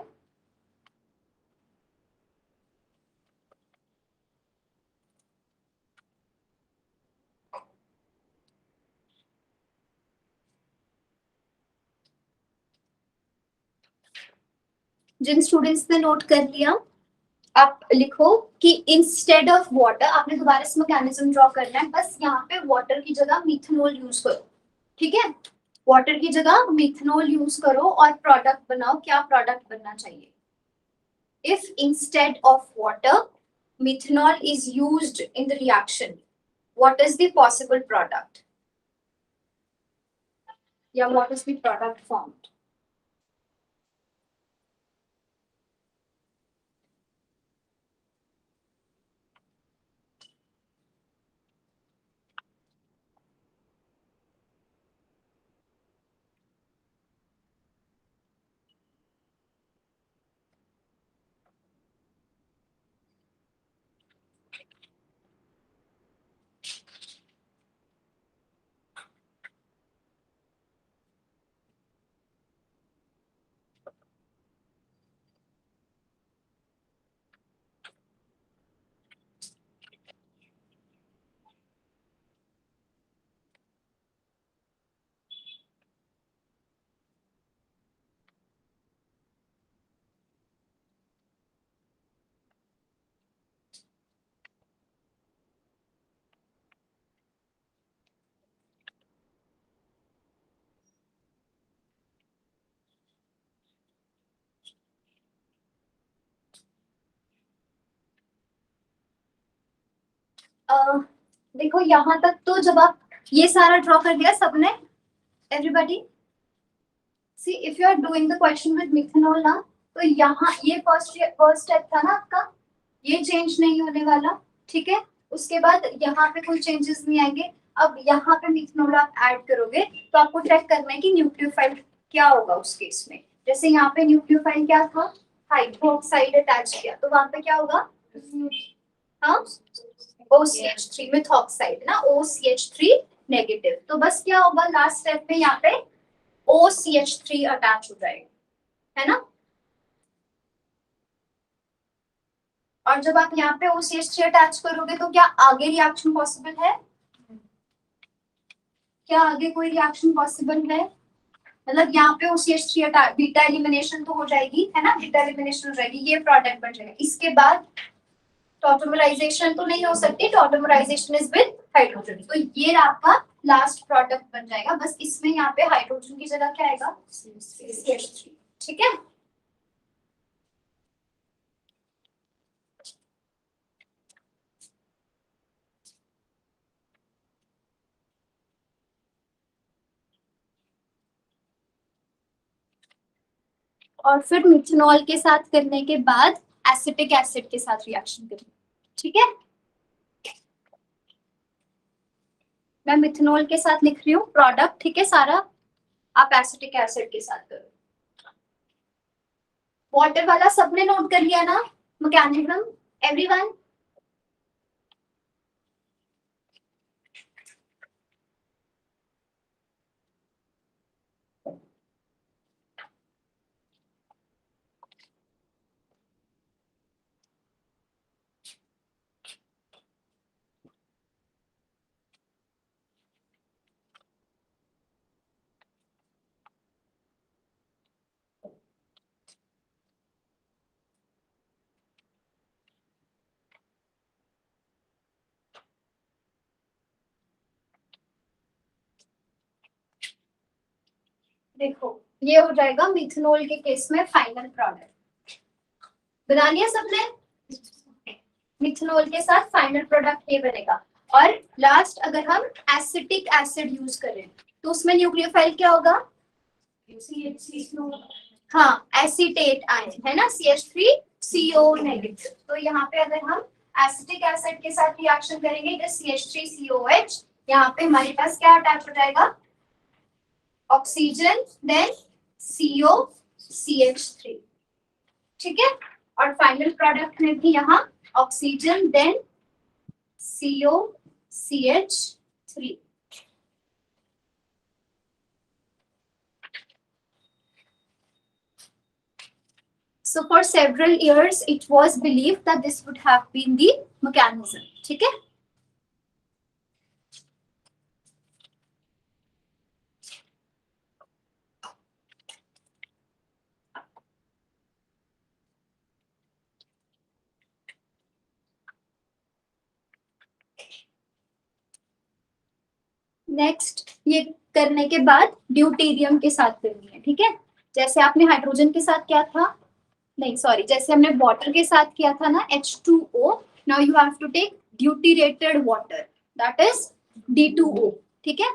Speaker 1: जिन स्टूडेंट्स ने नोट कर लिया, आप लिखो कि इंस्टेड ऑफ वाटर, आपने दोबारा से मैकेनिज्म ड्रॉ करना है, बस यहाँ पे वाटर की जगह मिथेनॉल यूज करो, ठीक है। वाटर की जगह मिथेनॉल यूज करो और प्रोडक्ट बनाओ, क्या प्रोडक्ट बनना चाहिए, if instead of water methanol is used in the reaction, what is the possible product, या what is the product formed. देखो यहाँ तक तो जब आप ये सारा ड्रॉ कर दिया सबने, everybody see if you are doing the question with methanol ना, तो यहाँ ये फर्स्ट स्टेप था ना आपका, ये चेंज नहीं होने वाला, ठीक है। उसके बाद यहाँ पे कोई चेंजेस नहीं आएंगे। अब यहाँ पे मिथेनॉल आप ऐड करोगे तो आपको चेक करना है कि न्यूक्लियोफाइल क्या होगा उस केस में। जैसे यहाँ पे न्यूक्लियोफाइल क्या था, हाइड्रोक्साइड अटैच किया, तो वहां पे क्या होगा, हाँ OCH3 मिथॉक्साइड ना, OCH3 नेगेटिव। तो बस क्या होगा लास्ट स्टेप में यहाँ पे OCH3 अटैच हो जाएगा, है ना। और जब आप यहाँ पे OCH3 अटैच करोगे तो क्या आगे रिएक्शन पॉसिबल है, क्या आगे कोई रिएक्शन पॉसिबल है, मतलब यहाँ पे OCH3 बीटा एलिमिनेशन तो हो जाएगी, है ना, बीटा एलिमिनेशन हो जाएगी, ये प्रोडक्ट बन जाएगा। इसके बाद टॉटोमराइजेशन तो नहीं हो सकती, टॉटोमराइजेशन इज विद हाइड्रोजन, तो ये आपका लास्ट प्रोडक्ट बन जाएगा। बस इसमें यहाँ पे हाइड्रोजन की जगह क्या आएगा, CH3, ठीक है। और फिर मिथेनॉल के साथ करने के बाद एसिटिक एसिड के साथ रिएक्शन करेंगे, ठीक है। मैं मिथेनॉल के साथ लिख रही हूँ प्रोडक्ट, ठीक है सारा, आप एसिटिक एसिड के साथ करो। वाटर वाला सबने नोट कर लिया ना मैकेनिज्म, एवरीवन। देखो ये हो जाएगा मिथेनॉल के केस में फाइनल प्रोडक्ट, बना लिया सबने। मिथेनॉल के साथ फाइनल प्रोडक्ट ये बनेगा। और लास्ट अगर हम एसिटिक एसिड यूज करें तो उसमें न्यूक्लियोफाइल क्या होगा, हाँ एसीटेट आयन, है ना, CH3CO नेगेटिव। तो यहाँ पे अगर हम एसिटिक एसिड के साथ रिएक्शन करेंगे तो CH3COH, यहाँ पे हमारे पास क्या अटैच हो जाएगा, ऑक्सीजन देन COCH3, ठीक है। और फाइनल प्रोडक्ट में भी यहाँ oxygen then COCH3। So for several years it was believed that this would have been the mechanism, ठीक है। नेक्स्ट ये करने के बाद ड्यूटेरियम के साथ करनी है, ठीक है। जैसे आपने हाइड्रोजन के साथ किया था, नहीं सॉरी, जैसे हमने वाटर के साथ किया था ना H2O, now you have to take deuterated water, that is D2O, ठीक है।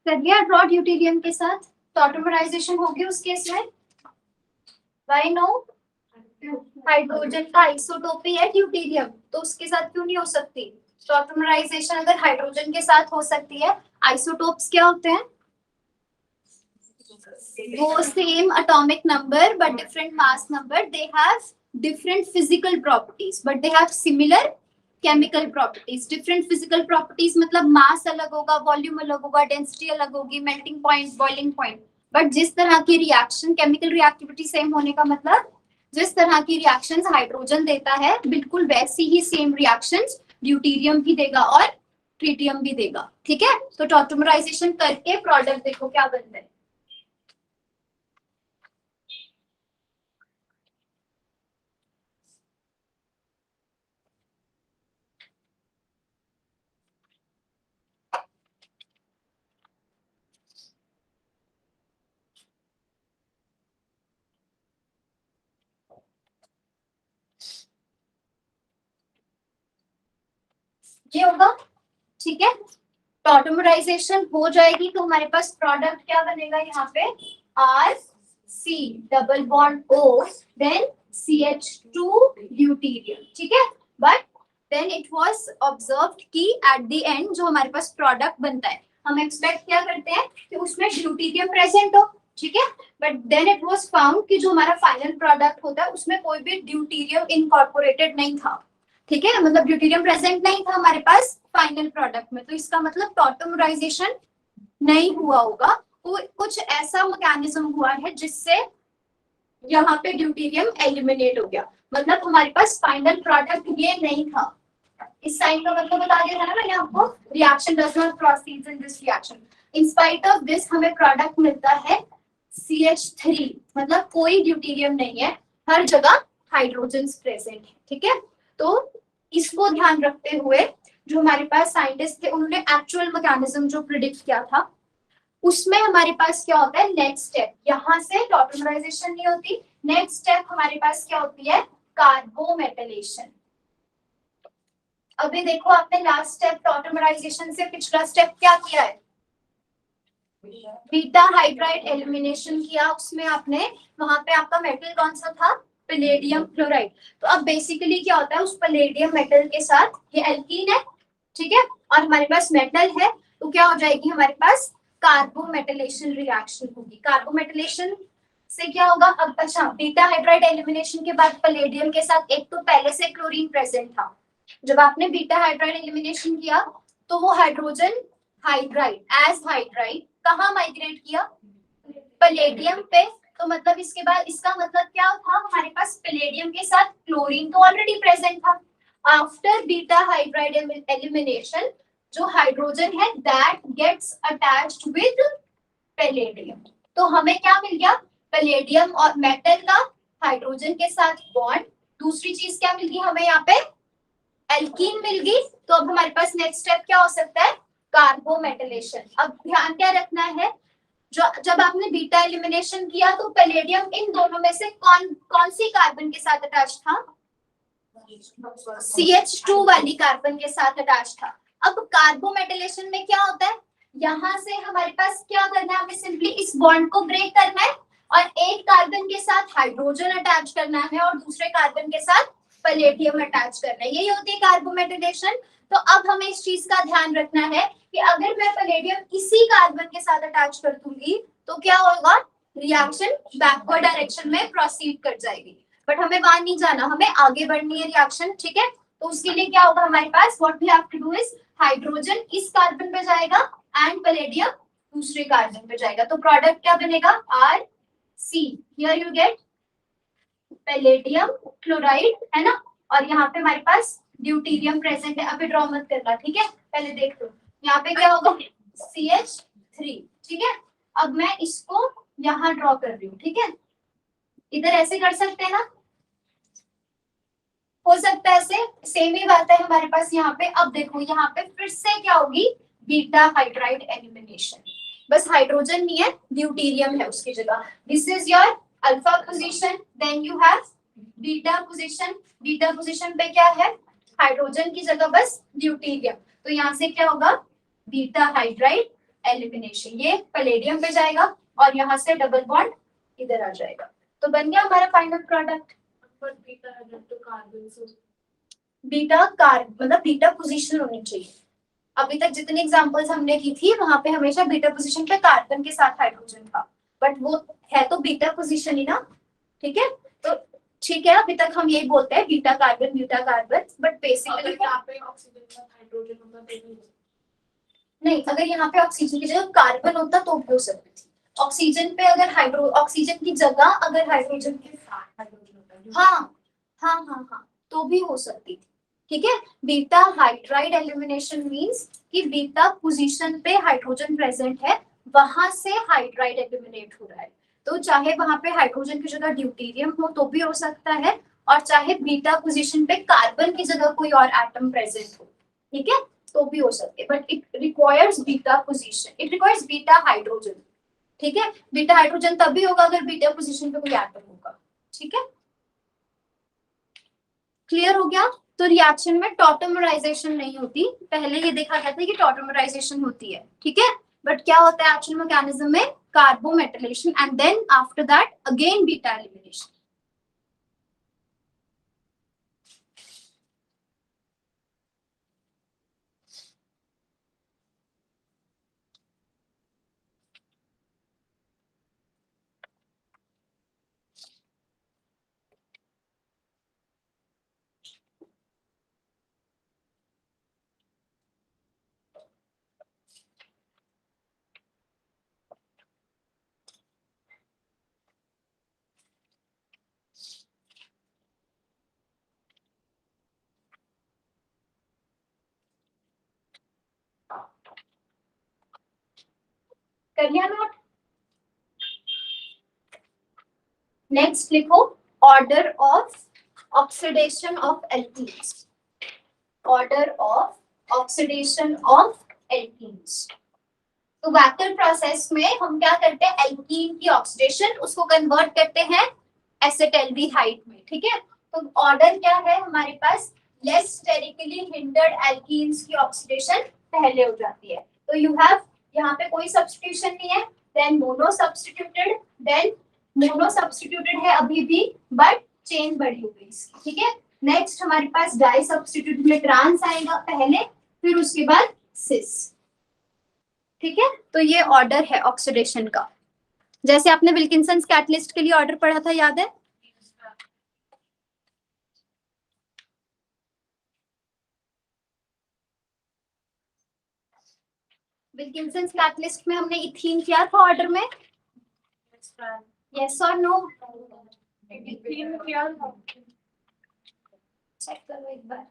Speaker 1: कर लिया ड्रॉ ड्यूटेरियम के साथ, तो ऑटोमराइजेशन होगी उस केस में। Why no? हाइड्रोजन का आइसोटोपी है ड्यूटेरियम, तो उसके साथ क्यों नहीं हो सकती? तो ऑटोमराइजेशन अगर हाइड्रोजन के साथ हो सकती है, आइसोटोप्स क्या होते हैं? वो same atomic number but different mass number, they have different physical properties but they have similar chemical properties. Different physical properties मतलब मास अलग होगा, वॉल्यूम अलग होगा, डेंसिटी अलग होगी, melting point, boiling point, but जिस तरह की रिएक्शन, केमिकल रिएक्टिविटी सेम होने का मतलब जिस तरह की रिएक्शंस हाइड्रोजन देता है बिल्कुल वैसी ही सेम रिएक्शंस ड्यूटेरियम भी देगा और ट्रिटियम भी देगा। ठीक है, तो टॉटोमराइजेशन करके प्रोडक्ट देखो क्या बनता है। ये होगा। ठीक है, तो ऑटोमराइजेशन हो जाएगी तो हमारे पास प्रोडक्ट क्या बनेगा यहाँ पे? R C double bond O then CH2 deuterium. ठीक है, but then it was observed कि एट द एंड जो हमारे पास प्रोडक्ट बनता है हम एक्सपेक्ट क्या करते हैं कि उसमें ड्यूटेरियम प्रेजेंट हो। ठीक है, but then it was found कि जो हमारा फाइनल प्रोडक्ट होता है उसमें कोई भी ड्यूटेरियम इनकॉर्पोरेटेड नहीं था। ठीक है, मतलब ड्यूटेरियम प्रेजेंट नहीं था हमारे पास फाइनल प्रोडक्ट में, तो इसका मतलब टॉटोमराइजेशन नहीं हुआ होगा। कुछ ऐसा मैकेनिज्म हुआ है जिससे यहाँ पे ड्यूटेरियम एलिमिनेट हो गया, मतलब हमारे पास फाइनल प्रोडक्ट ये नहीं था। इस साइन का मतलब बता दिया था ना मैंने आपको, reaction does not proceed in this reaction, in spite of this हमें प्रोडक्ट मिलता है CH3, मतलब कोई ड्यूटेरियम नहीं है, हर जगह हाइड्रोजन प्रेजेंट है। ठीक है, तो इसको ध्यान रखते हुए जो हमारे पास साइंटिस्ट थे उन्होंने एक्चुअल मैकेनिज्म जो प्रिडिक्ट किया था उसमें हमारे पास क्या होता है, नेक्स्ट स्टेप, यहाँ से टॉटोमराइजेशन नहीं होती, नेक्स्ट स्टेप हमारे पास क्या होती है, कार्बोमेटाइलेशन। अभी देखो आपने लास्ट स्टेप टॉटोमराइजेशन से पिछला स्टेप क्या किया है, बीटा हाइड्राइड एलिमिनेशन किया, उसमें आपने वहां पे आपका मेटल कौन सा था, पैलेडियम क्लोराइड। तो अब बेसिकली क्या होता है, उस पैलेडियम मेटल के साथ ये एल्कीन है, ठीक है, और हमारे पास मेटल है, तो क्या हो जाएगी हमारे पास कार्बोमेटाइलेशन रिएक्शन होगी। कार्बोमेटाइलेशन से क्या होगा, अब अच्छा बीटा हाइड्राइड एलिमिनेशन के बाद पैलेडियम के साथ एक तो पहले से क्लोरीन प्रेजेंट था, जब आपने बीटा हाइड्राइड एलिमिनेशन किया तो वो हाइड्रोजन हाइड्राइड एज हाइड्राइड कहाँ माइग्रेट किया, पैलेडियम पे। तो मतलब इसके बाद इसका मतलब क्या था, हमारे पास पैलेडियम के साथ क्लोरीन तो ऑलरेडी प्रेजेंट था। आफ्टर बीटा हाइड्राइड एलिमिनेशन जो हाइड्रोजन है that gets attached with palladium, तो हमें क्या मिल गया, पैलेडियम और मेटल का हाइड्रोजन के साथ बॉन्ड। दूसरी चीज क्या मिल गई हमें यहाँ पे, एल्कीन मिल गई। तो अब हमारे पास नेक्स्ट स्टेप क्या हो सकता है, कार्बोमेटाइलेशन। अब ध्यान क्या रखना है, जो जब आपने बीटा एलिमिनेशन किया तो पैलेडियम इन दोनों में से कौन कौन सी कार्बन के साथ अटैच था, CH2 वाली कार्बन के साथ अटैच था। अब कार्बोमेटाइलेशन में क्या होता है, यहाँ से हमारे पास क्या करना है, हमें सिंपली इस बॉन्ड को ब्रेक करना है और एक कार्बन के साथ हाइड्रोजन अटैच करना है और दूसरे कार्बन के साथ पैलेडियम अटैच करना है, यही होती है कार्बोमेटाइलेशन। तो अब हमें इस चीज का ध्यान रखना है कि अगर मैं पैलेडियम इसी कार्बन के साथ अटैच कर दूंगी तो क्या होगा, रिएक्शन बैकवर्ड डायरेक्शन में प्रोसीड कर जाएगी, बट हमें वहां नहीं जाना, हमें आगे बढ़नी है रिएक्शन। ठीक है, तो उसके लिए क्या होगा हमारे पास, what we have to do is hydrogen इस कार्बन पे जाएगा एंड पैलेडियम दूसरे कार्बन पे जाएगा, तो प्रोडक्ट क्या बनेगा, RC। Here you get palladium chloride है ना, और यहाँ पे हमारे पास ड्यूटेरियम प्रेजेंट है। अभी ड्रॉ मत करना, ठीक है, पहले देख लो यहाँ पे क्या होगा, CH3। ठीक है, अब मैं इसको यहाँ ड्रॉ कर रही हूँ, ठीक है, इधर ऐसे कर सकते हैं ना, हो सकता है ऐसे, सेम ही बात है हमारे पास यहाँ पे। अब देखो यहाँ पे फिर से क्या होगी, बीटा हाइड्राइड एलिमिनेशन, बस हाइड्रोजन नहीं है ड्यूटेरियम है उसकी जगह। This is your alpha position, then you have beta position. Beta position पे क्या है, हाइड्रोजन की जगह बस ड्यूटेरियम, तो यहाँ से क्या होगा बीटा हाइड्राइड एलिमिनेशन। ये पैलेडियम पे जाएगा और यहाँ से डबल बॉन्ड इधर आ जाएगा, तो बन गया हमारा फाइनल प्रोडक्ट। बीटा कार्ब मतलब बीटा पोजीशन होनी चाहिए। अभी तक जितने एग्जांपल्स हमने की थी वहां पे हमेशा बीटा पोजीशन पे कार्बन के साथ हाइड्रोजन था, बट वो है तो बीटा पोजीशन ही ना, ठीक है। तो ठीक है, अभी तक हम यही बोलते हैं बीटा कार्बन, बट बेसिकली यहाँ पे ऑक्सीजन का हाइड्रोजन होता नहीं, अगर यहाँ पे ऑक्सीजन की जगह कार्बन होता तो भी हो सकती थी। ऑक्सीजन पे अगर ऑक्सीजन की जगह अगर हाइड्रोजन के साथ हाइड्रोजन होता, हाँ तो भी हो सकती थी, ठीक है। बीटा हाइड्राइड एलिमिनेशन मींस कि बीटा पोजीशन पे हाइड्रोजन प्रेजेंट है, वहां से हाइड्राइड एलिमिनेट हो रहा है। तो चाहे वहां पे हाइड्रोजन की जगह ड्यूटेरियम हो तो भी हो सकता है, और चाहे बीटा पोजीशन पे कार्बन की जगह कोई और एटम प्रेजेंट हो, ठीक है, तो भी हो सकते हैं। But it requires beta position, it requires beta hydrogen, ठीक है। बीटा हाइड्रोजन तभी होगा अगर बीटा पोजीशन पे कोई एटम होगा, ठीक है। क्लियर हो गया। तो रिएक्शन में टॉटोमराइजेशन नहीं होती, पहले ये देखा गया था कि टॉटोमराइजेशन होती है, ठीक है। बट क्या होता है एक्शन मैकेनिज्म में, carbometalation and then after that again beta elimination. कर लिया नोट। नेक्स्ट लिखो order of oxidation of alkenes, order of oxidation of alkenes. तो वैक्टर प्रोसेस में हम क्या करते हैं, एल्कीन की ऑक्सीडेशन उसको कन्वर्ट करते हैं एसिटाल्डिहाइड में, ठीक है। तो ऑर्डर क्या है हमारे पास, लेस स्टेरिकली हिंडर्ड एल्कीन्स की ऑक्सीडेशन पहले हो जाती है। तो यू हैव यहाँ पे कोई सब्स्टिट्यूशन नहीं है, then mono substituted, then mono substituted है अभी भी, बट चेन बड़ी हो गई इसकी, ठीक है। नेक्स्ट हमारे पास डाई सब्स्टिट्यूट में ट्रांस आएगा पहले, फिर उसके बाद सिस, ठीक है। तो ये ऑर्डर है ऑक्सीडेशन का, जैसे आपने विल्किंसंस कैटलिस्ट के लिए ऑर्डर पढ़ा था, याद है। विल्किंसंस कैटलिस्ट में हमने इथीन किया था ऑर्डर में, यस और नो, चेक करो एक बार।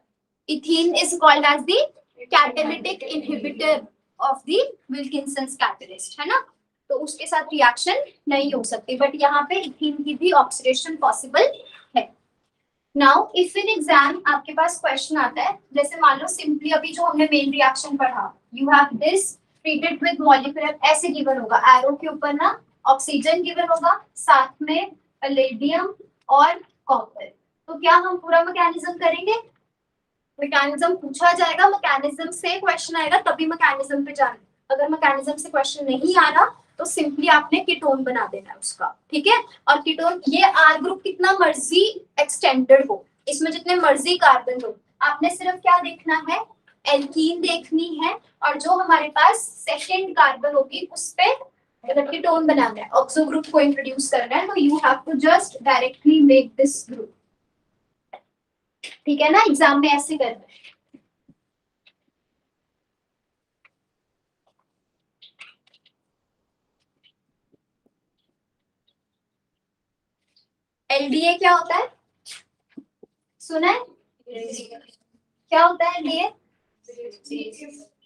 Speaker 1: Ethene is called as the catalytic inhibitor of the Wilkinson's catalyst, है ना। तो उसके साथ रिएक्शन नहीं हो सकती, बट यहाँ पे इथीन की भी ऑक्सीडेशन पॉसिबल है। नाउ इफ इन एग्जाम आपके पास क्वेश्चन आता है, जैसे मान लो सिंपली अभी जो हमने मेन रिएक्शन पढ़ा, you have this treated with molecular, ऐसे गिवन होगा, एरो के ऊपर ना ऑक्सीजन गिवन होगा, साथ में पैलेडियम और कॉपर। तो क्या हम पूरा मैकेनिज्म करेंगे, मैकेनिज्म पूछा जाएगा, मैकेनिज्म से क्वेश्चन आएगा तभी मैकेनिज्म पे जाना। अगर मैकेनिज्म से क्वेश्चन नहीं आ रहा तो सिंपली आपने कीटोन बना देना है उसका, ठीक है। और कीटोन ये आर ग्रुप कितना मर्जी एक्सटेंडेड हो, इसमें जितने मर्जी कार्बन हो, आपने सिर्फ क्या देखना है, एल्कीन देखनी है, और जो हमारे पास सेकंड कार्बन होगी उस पे कीटोन बनाना है, ऑक्सो ग्रुप को इंट्रोड्यूस करना है। तो you have to just directly make this group, ठीक है ना, एग्जाम में ऐसे करना है। एलडीए क्या होता है, सुना है, क्या होता है एलडीए,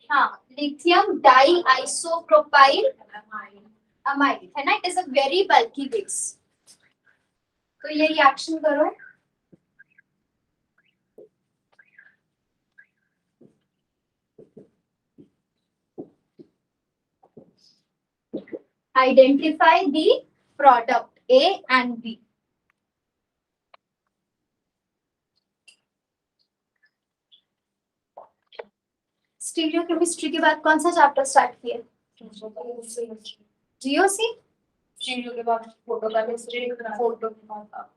Speaker 1: हाँ, लिथियम डाई आइसोप्रोपाइल अमाइड, है ना, it is a very bulky base. तो ये रिएक्शन करो, identify the product A and B. Stereochemistry के बाद कौन सा चैप्टर स्टार्ट किया, जीओसी
Speaker 2: के बाद फोटो का फोटो के बाद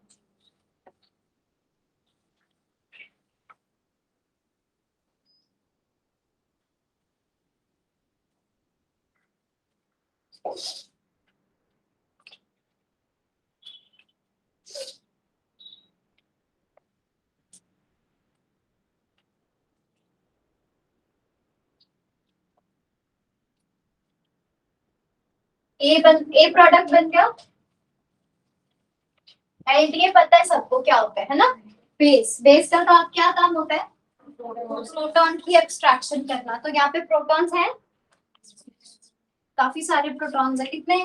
Speaker 1: ए प्रोडक्ट बन गया। एलडीए पता है सबको क्या होता है ना। बेस का क्या काम होता है, प्रोटॉन की एक्सट्रैक्शन करना। तो यहाँ पे प्रोटॉन्स हैं, काफी सारे प्रोटॉन्स हैं। कितने?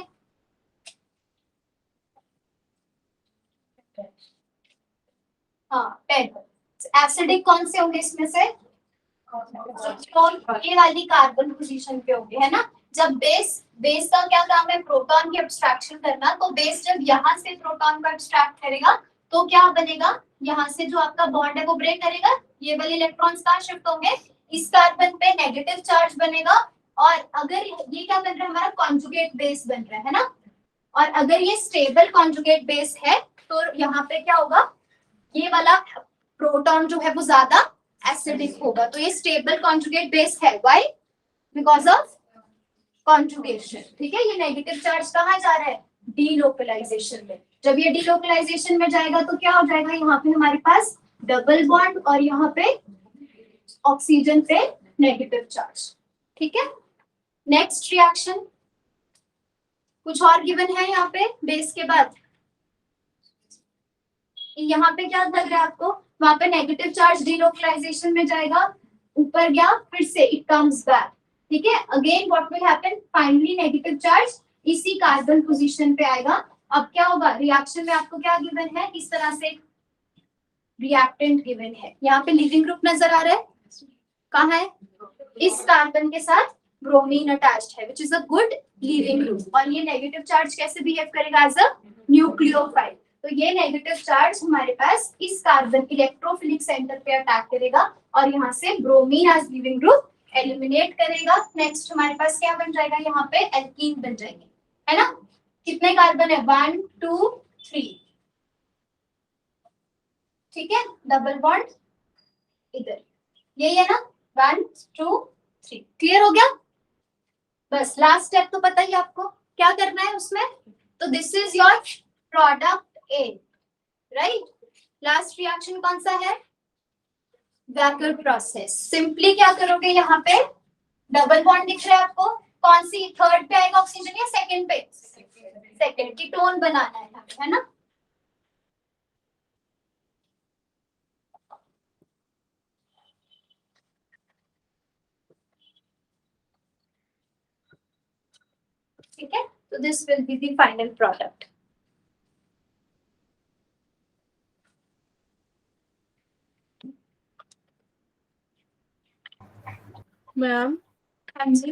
Speaker 1: हाँ 10। एसिडिक कौन से होंगे इसमें से? ये वाली कार्बन पोजीशन पे होंगे, है ना। जब बेस का क्या काम है, प्रोटॉन की एब्स्ट्रैक्शन करना। तो बेस जब यहाँ से प्रोटॉन को एब्स्ट्रैक्ट करेगा तो क्या बनेगा, यहाँ से जो आपका बॉन्ड है वो ब्रेक करेगा, ये वाले इलेक्ट्रॉन्स कहाँ शिफ्ट होंगे, इस कार्बन पे नेगेटिव चार्ज बनेगा। और अगर ये क्या बन रहा है, हमारा कॉन्जुगेट बेस बन रहा है ना। और अगर ये स्टेबल कॉन्जुगेट बेस है तो यहाँ पे क्या होगा, ये वाला प्रोटॉन जो है वो ज्यादा एसिडिक होगा। तो ये स्टेबल कॉन्जुगेट बेस है। व्हाई? Because of conjugation. ठीक है, ये नेगेटिव चार्ज कहाँ जा रहा है, डीलोकलाइजेशन में। जब ये डीलोकलाइजेशन में जाएगा तो क्या हो जाएगा, यहाँ पे हमारे पास डबल बॉन्ड और यहाँ पे ऑक्सीजन पे नेगेटिव चार्ज। ठीक है, नेक्स्ट रिएक्शन कुछ और गिवन है यहाँ पे बेस के बाद। यहाँ पे क्या लग रहा है आपको, वहां पे नेगेटिव चार्ज डीलोकलाइजेशन में जाएगा, ऊपर गया, फिर से इट कम्स बैक। ठीक है, again what will happen, finally negative charge इसी कार्बन पोजीशन पे आएगा। अब क्या होगा, रिएक्शन में आपको क्या गिवन है, इस तरह से रिएक्टेंट गिवन है। यहाँ पे लिविंग ग्रुप नजर आ रहा है, कहाँ है, इस कार्बन के साथ ब्रोमीन अटैच्ड है, which is a good leaving group. और ये नेगेटिव चार्ज कैसे बिहेव करेगा, एज अ न्यूक्लियोफाइल। तो ये नेगेटिव चार्ज हमारे पास इस कार्बन इलेक्ट्रोफिलिक सेंटर पे अटैक करेगा और यहाँ से bromine as leaving group eliminate करेगा। नेक्स्ट हमारे पास क्या बन जाएगा, यहाँ पे एल्कीन बन जाएंगे, है ना। कितने कार्बन है, 1 2 3। ठीक है, डबल बॉन्ड इधर, यही है ना, 1 2 3। क्लियर हो गया। बस लास्ट स्टेप तो पता ही आपको क्या करना है उसमें। तो this is your product A, right. Last reaction कौन सा है, वैकर प्रोसेस। सिंपली क्या करोगे, यहाँ पे डबल बॉन्ड दिख रहा है आपको, कौन सी थर्ड पे आएगा ऑक्सीजन या सेकंड पे, सेकंड। कीटोन बनाना है यहाँ पे, है ना। ठीक है, तो this will be the final product.
Speaker 3: Ma'am
Speaker 1: हाँ जी,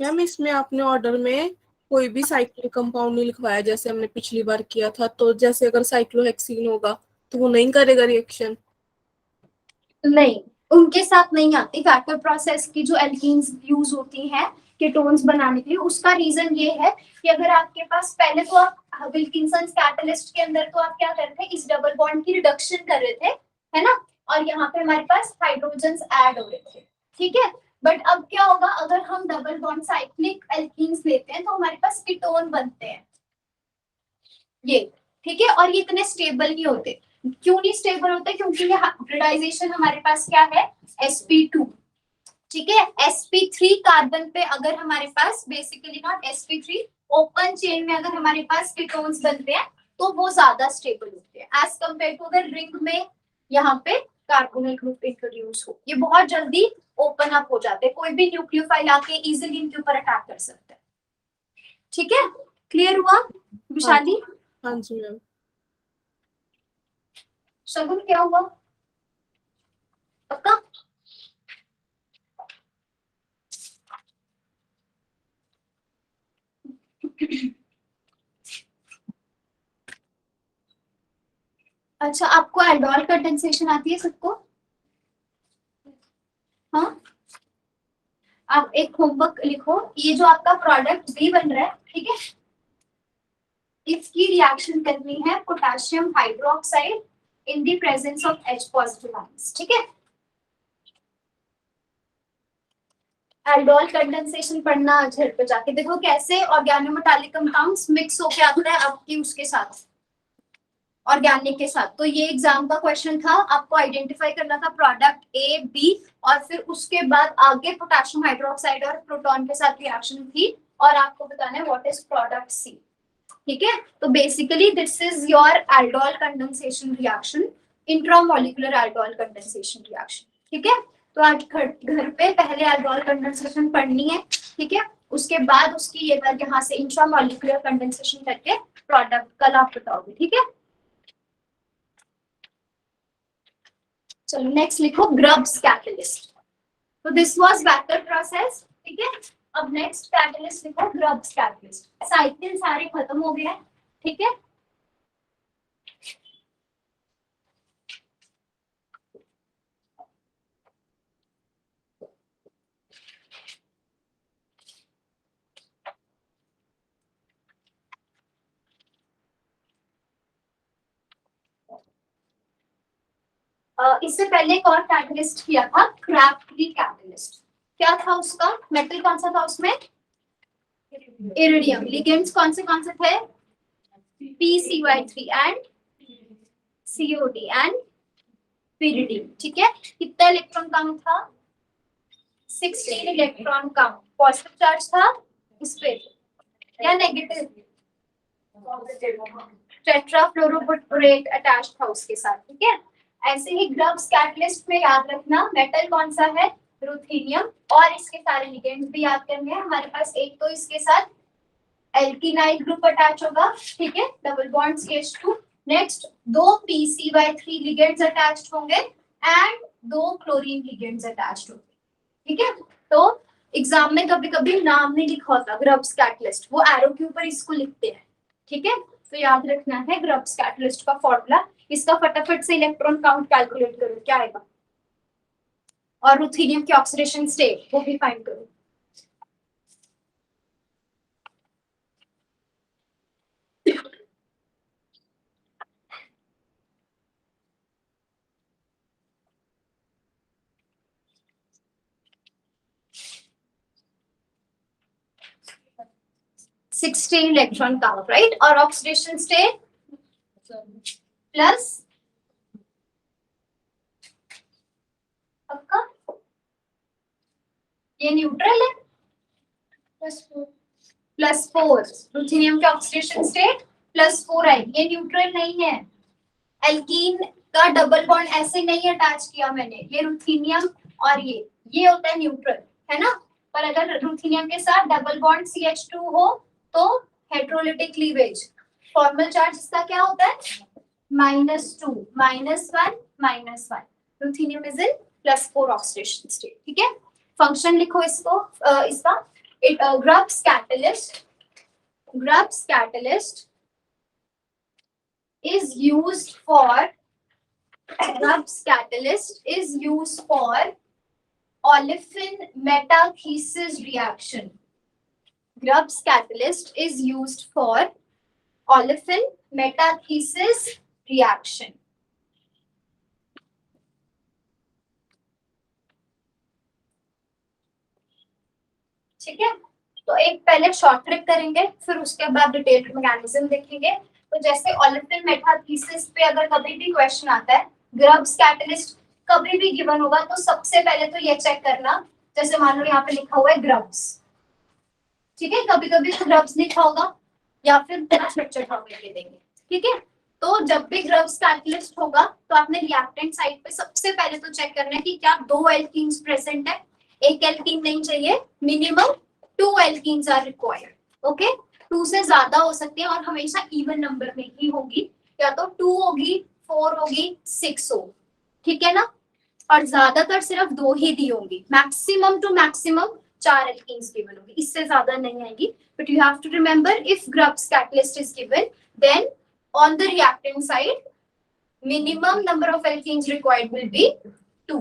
Speaker 3: मैम इसमें आपने ऑर्डर में कोई भी साइक्लिक कंपाउंड नहीं लिखवाया जैसे हमने पिछली बार किया था। तो जैसे अगर साइक्लोहेक्सीन होगा तो वो नहीं करेगा रिएक्शन?
Speaker 1: नहीं, उनके साथ नहीं आती। वैकर प्रोसेस की जो एल्कीन्स यूज होती हैं कीटोन्स बनाने के लिए, उसका रीजन ये है कि अगर आपके पास पहले तो आप विल्किंसन कैटलिस्ट के अंदर तो आप क्या कर रहे थे, इस डबल बॉन्ड की रिडक्शन कर रहे थे, है ना। और यहाँ पे हमारे पास हाइड्रोजन्स ऐड हो रहे थे। ठीक है, बट अब क्या होगा, अगर हम डबल बॉन्ड साइक्लिक एल्कीन्स लेते हैं तो हमारे पास कीटोन बनते हैं ये। ठीक है, और ये इतने स्टेबल नहीं होते। क्यों नहीं स्टेबल होते, क्योंकि ये हाइब्रिडाइजेशन हमारे पास क्या है, sp2। ठीक है, sp3 कार्बन पे अगर हमारे पास basically not sp3, open chain में अगर हमारे पास कीटोन्स बनते हैं तो वो ज्यादा स्टेबल होते हैं एज कंपेयर टू अगर रिंग में यहाँ पे कार्बोनिल ग्रुप इंट्रोड्यूस हो, ये बहुत जल्दी ओपन अप हो जाते हैं। कोई भी न्यूक्लियोफाइल आके इजिली इनके ऊपर अटैक कर सकता है। ठीक है, क्लियर हुआ विशाली?
Speaker 3: हाँ जी मैम।
Speaker 1: शगुन क्या हुआ, पक्का? अच्छा, आपको एल्डोल कंडेंसेशन आती है सबको? हाँ, आप एक होमवर्क लिखो, ये जो आपका प्रोडक्ट बी बन रहा है, ठीक है, इसकी रिएक्शन करनी है potassium hydroxide in the presence of H positive ions, ठीक है। एल्डोल कंडेंसेशन पढ़ना घर पे जाके, देखो कैसे ऑर्गेनोमेटालिक कंपाउंड्स मिक्स होके आता है आपकी उसके साथ, ऑर्गेनिक के साथ। तो ये एग्जाम का क्वेश्चन था, आपको आइडेंटिफाई करना था प्रोडक्ट ए बी, और फिर उसके बाद आगे पोटेशियम हाइड्रोक्साइड और प्रोटॉन के साथ रिएक्शन थी, और आपको बताना है व्हाट इज प्रोडक्ट सी, ठीक है। तो basically this is your aldol condensation reaction, intramolecular aldol condensation reaction, ठीक है। तो आज घर पे पहले एल्डोल कंडेंसेशन पढ़नी है, ठीक है, उसके बाद उसकी ये बार यहाँ से इंट्रामोलिकुलर कंडेंसेशन करके प्रोडक्ट कल आप बताओगे, ठीक है। चलो नेक्स्ट लिखो ग्रब्स कैटलिस्ट। तो दिस वाज वैक्टर प्रोसेस, ठीक है। अब नेक्स्ट कैटलिस्ट लिखो ग्रब्स कैटलिस्ट। साइकिल सारे खत्म हो गए हैं, ठीक है। इससे पहले एक और कैटलिस्ट किया था, क्राफ्टली कैटलिस्ट। क्या था उसका, मेटल कौन सा था उसमें, इरिडियम। लिगेंड्स कौन से थे, PCY3 and COD and pyridine, ठीक है। कितना इलेक्ट्रॉन काउंट था, 16 इलेक्ट्रॉन काउंट। पॉजिटिव चार्ज था उस पे या नेगेटिव, टेट्राफ्लोरोबोरेट अटैच था उसके साथ, ठीक है। ऐसे ही ग्रब्स कैटलिस्ट में याद रखना मेटल कौन सा है, रुथेनियम, और इसके सारे लिगेंड्स भी याद करने हैं हमारे पास। एक तो इसके साथ एल्किनाइल ग्रुप अटैच होगा, ठीक है, double bond CH2। Next 2 PCY3 ligands attached होंगे एंड 2 क्लोरीन लिगेंड्स अटैच्ड होंगे, ठीक है। तो एग्जाम में कभी कभी नाम नहीं लिखा होता ग्रब्स कैटलिस्ट, वो एरो के ऊपर इसको लिखते हैं, ठीक है। तो याद रखना है ग्रब्स कैटलिस्ट का फॉर्मूला। इसका फटाफट से इलेक्ट्रॉन काउंट कैलकुलेट करो क्या आएगा, और रुथेनियम की ऑक्सीडेशन स्टेट वो भी फाइंड करो। सिक्सटीन इलेक्ट्रॉन काउंट, राइट, और ऑक्सीडेशन स्टेट प्लस आपका ये न्यूट्रल है, +4। रुथेनियम के ऑक्सीडेशन स्टेट +4 है, ये न्यूट्रल नहीं है। एल्कीन का डबल बॉन्ड ऐसे नहीं अटैच किया मैंने, ये रुथेनियम और ये होता है न्यूट्रल, है ना। पर अगर रुथेनियम के साथ डबल बॉन्ड CH2 हो तो हेटेरोलिटिक क्लीवेज, फॉर्मल चार्ज इसका क्या होता है, -2, -1, -1। Ruthenium is in +4 oxidation state, ठीक है। फंक्शन लिखो इसको, इसका Grubbs catalyst is used for olefin metathesis reaction. Grubbs catalyst is used for olefin metathesis reaction. ठीक है। तो एक पहले शॉर्ट ट्रिक करेंगे, फिर उसके बाद डिटेल्ड मैकेनिज्म देखेंगे। तो जैसे ओलेफिन मेटाथीसिस पे अगर कभी भी क्वेश्चन आता है, ग्रब्स कैटलिस्ट कभी भी गिवन होगा, तो सबसे पहले तो ये चेक करना, जैसे मान लो यहाँ पे लिखा हुआ है ग्रब्स, ठीक है, कभी कभी ग्रब्स लिखा होगा या फिर दे देंगे, ठीक है। तो जब भी ग्रब्स कैटलिस्ट होगा तो आपने रिएक्टेंट साइड पे सबसे पहले तो चेक करना है कि क्या 2 एल्कीन्स प्रेजेंट है, एक एल्कीन नहीं चाहिए, minimum 2 alkenes are required, okay. 2 से ज्यादा हो सकते हैं और हमेशा इवन नंबर में ही होगी, या तो 2 होगी, 4 होगी, 6 हो, ठीक है ना। और ज्यादातर सिर्फ 2 ही दी होंगी, maximum two maximum 4 alkenes given होगी, इससे ज्यादा नहीं आएगी। But you have to remember if Grubbs catalyst is given, then on the reactant side minimum number of alkenes required will be 2,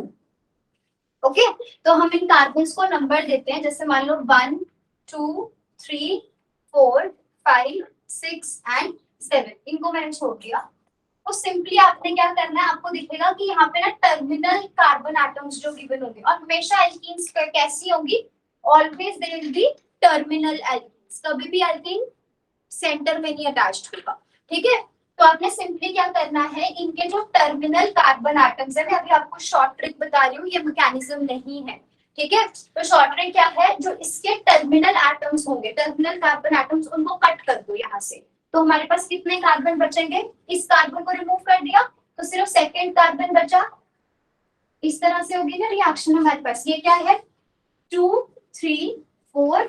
Speaker 1: okay, तो हम इन कार्बन्स को नंबर देते हैं, जैसे मान लो 1 2 3 4 5 6 एंड 7, इनको मैंने छोड़ दिया। तो सिंपली आपने क्या करना है, आपको दिखेगा कि यहाँ पे ना टर्मिनल कार्बन एटम्स जो गिवन होंगे, और हमेशा एल्कीन्स कैसी होंगी, always there will be terminal alkenes, कभी भी एल्कीन सेंटर में नहीं अटैच्ड होगा, ठीक है। तो आपने सिंपली क्या करना है, इनके जो टर्मिनल कार्बन एटम्स है, मैं अभी आपको शॉर्ट ट्रिक बता रही हूँ, ये मैकेनिज्म नहीं है, ठीक है। तो शॉर्ट ट्रिक क्या है, जो इसके टर्मिनल एटम्स होंगे, टर्मिनल कार्बन एटम्स, उनको कट कर दो यहाँ से। तो हमारे पास कितने कार्बन बचेंगे, इस कार्बन को रिमूव कर दिया तो सिर्फ सेकेंड कार्बन बचा। इस तरह से होगी ना रिएक्शन हमारे पास, ये क्या है 2 3 4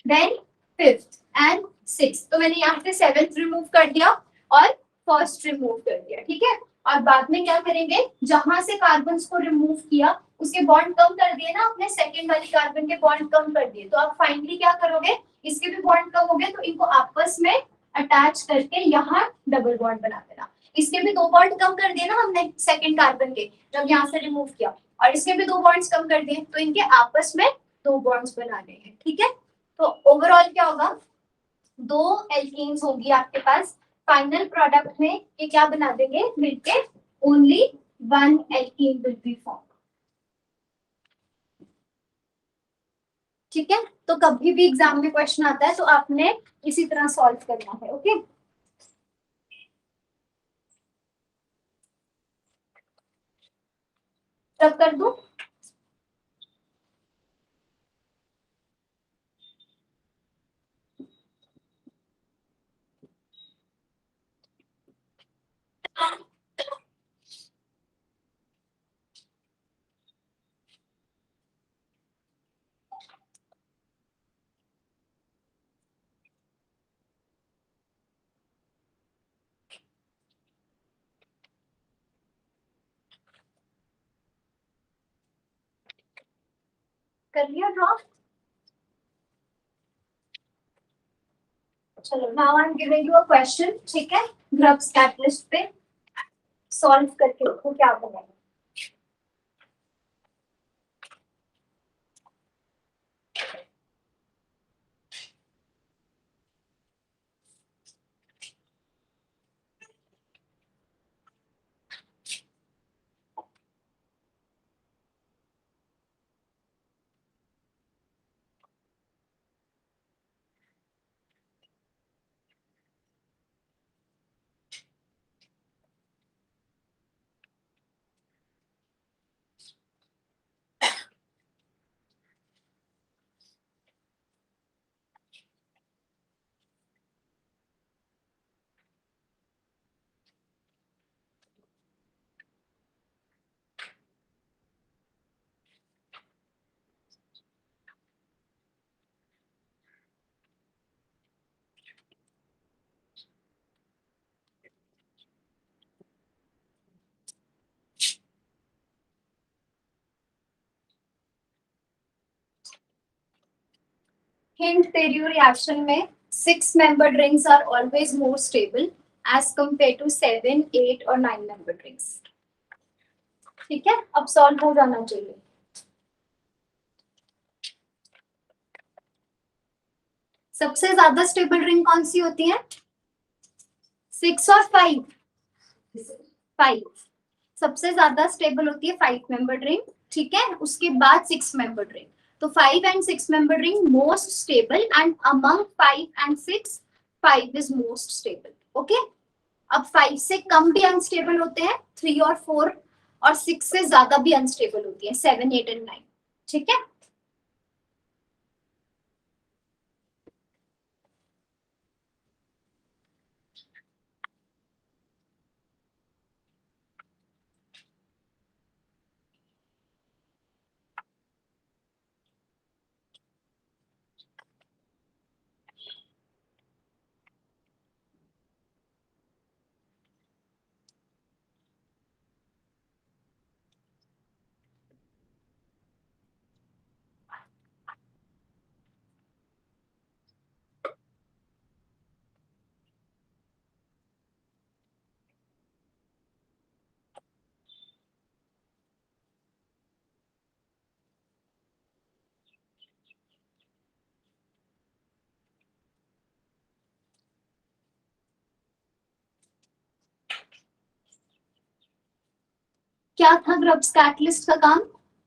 Speaker 1: देन 5th एंड 6th, तो मैंने यहाँ से 7th रिमूव कर दिया और फर्स्ट रिमूव कर दिया, ठीक है। और बाद में क्या करेंगे, जहां से कार्बन को रिमूव किया उसके बॉन्ड कम कर दिए ना, अपने सेकेंड वाली कार्बन के बॉन्ड कम कर दिए, तो आप फाइनली क्या करोगे, इसके भी बॉन्ड कम हो गए तो इनको आपस में अटैच करके यहाँ डबल बॉन्ड बना देना। इसके भी 2 बॉन्ड कम कर दिए ना हमने सेकेंड कार्बन के, जब यहाँ से रिमूव किया, और इसके भी 2 बॉन्ड्स कम कर दिए, तो इनके आपस में 2 बॉन्ड्स बनाने हैं, ठीक है। तो ओवरऑल क्या होगा, 2 एल्कीन्स होगी आपके पास, फाइनल प्रोडक्ट में ये क्या बना देंगे मिलके, only 1 alkene will be form, ठीक है। तो कभी भी एग्जाम में क्वेश्चन आता है तो आपने इसी तरह सॉल्व करना है, ओके। तब कर दूं, कर लिया ड्रॉ। चलो now I am giving you a question, ठीक है, ग्रुप्स कैटलिस्ट पे सॉल्व करके देखो क्या बनेगा। हिंट दे रही हूँ रिएक्शन में, 6 membered rings are always more stable as compared to 7 8 और 9 मेंबर्ड रिंग्स, ठीक है। अब सॉल्व हो जाना चाहिए। सबसे ज्यादा स्टेबल रिंग कौन सी होती है, 6 और 5, 5 सबसे ज्यादा स्टेबल होती है 5 मेंबर्ड रिंग, ठीक है। उसके बाद 6 मेंबर्ड रिंग, तो 5 and 6 membered ring most stable, and among 5 and 6 5 is most stable, okay. अब 5 से कम भी अनस्टेबल होते हैं 3 और 4, और 6 से ज्यादा भी अनस्टेबल होती है 7 8 एंड 9, ठीक है। क्या था ग्रुप्स कैटलिस्ट का काम?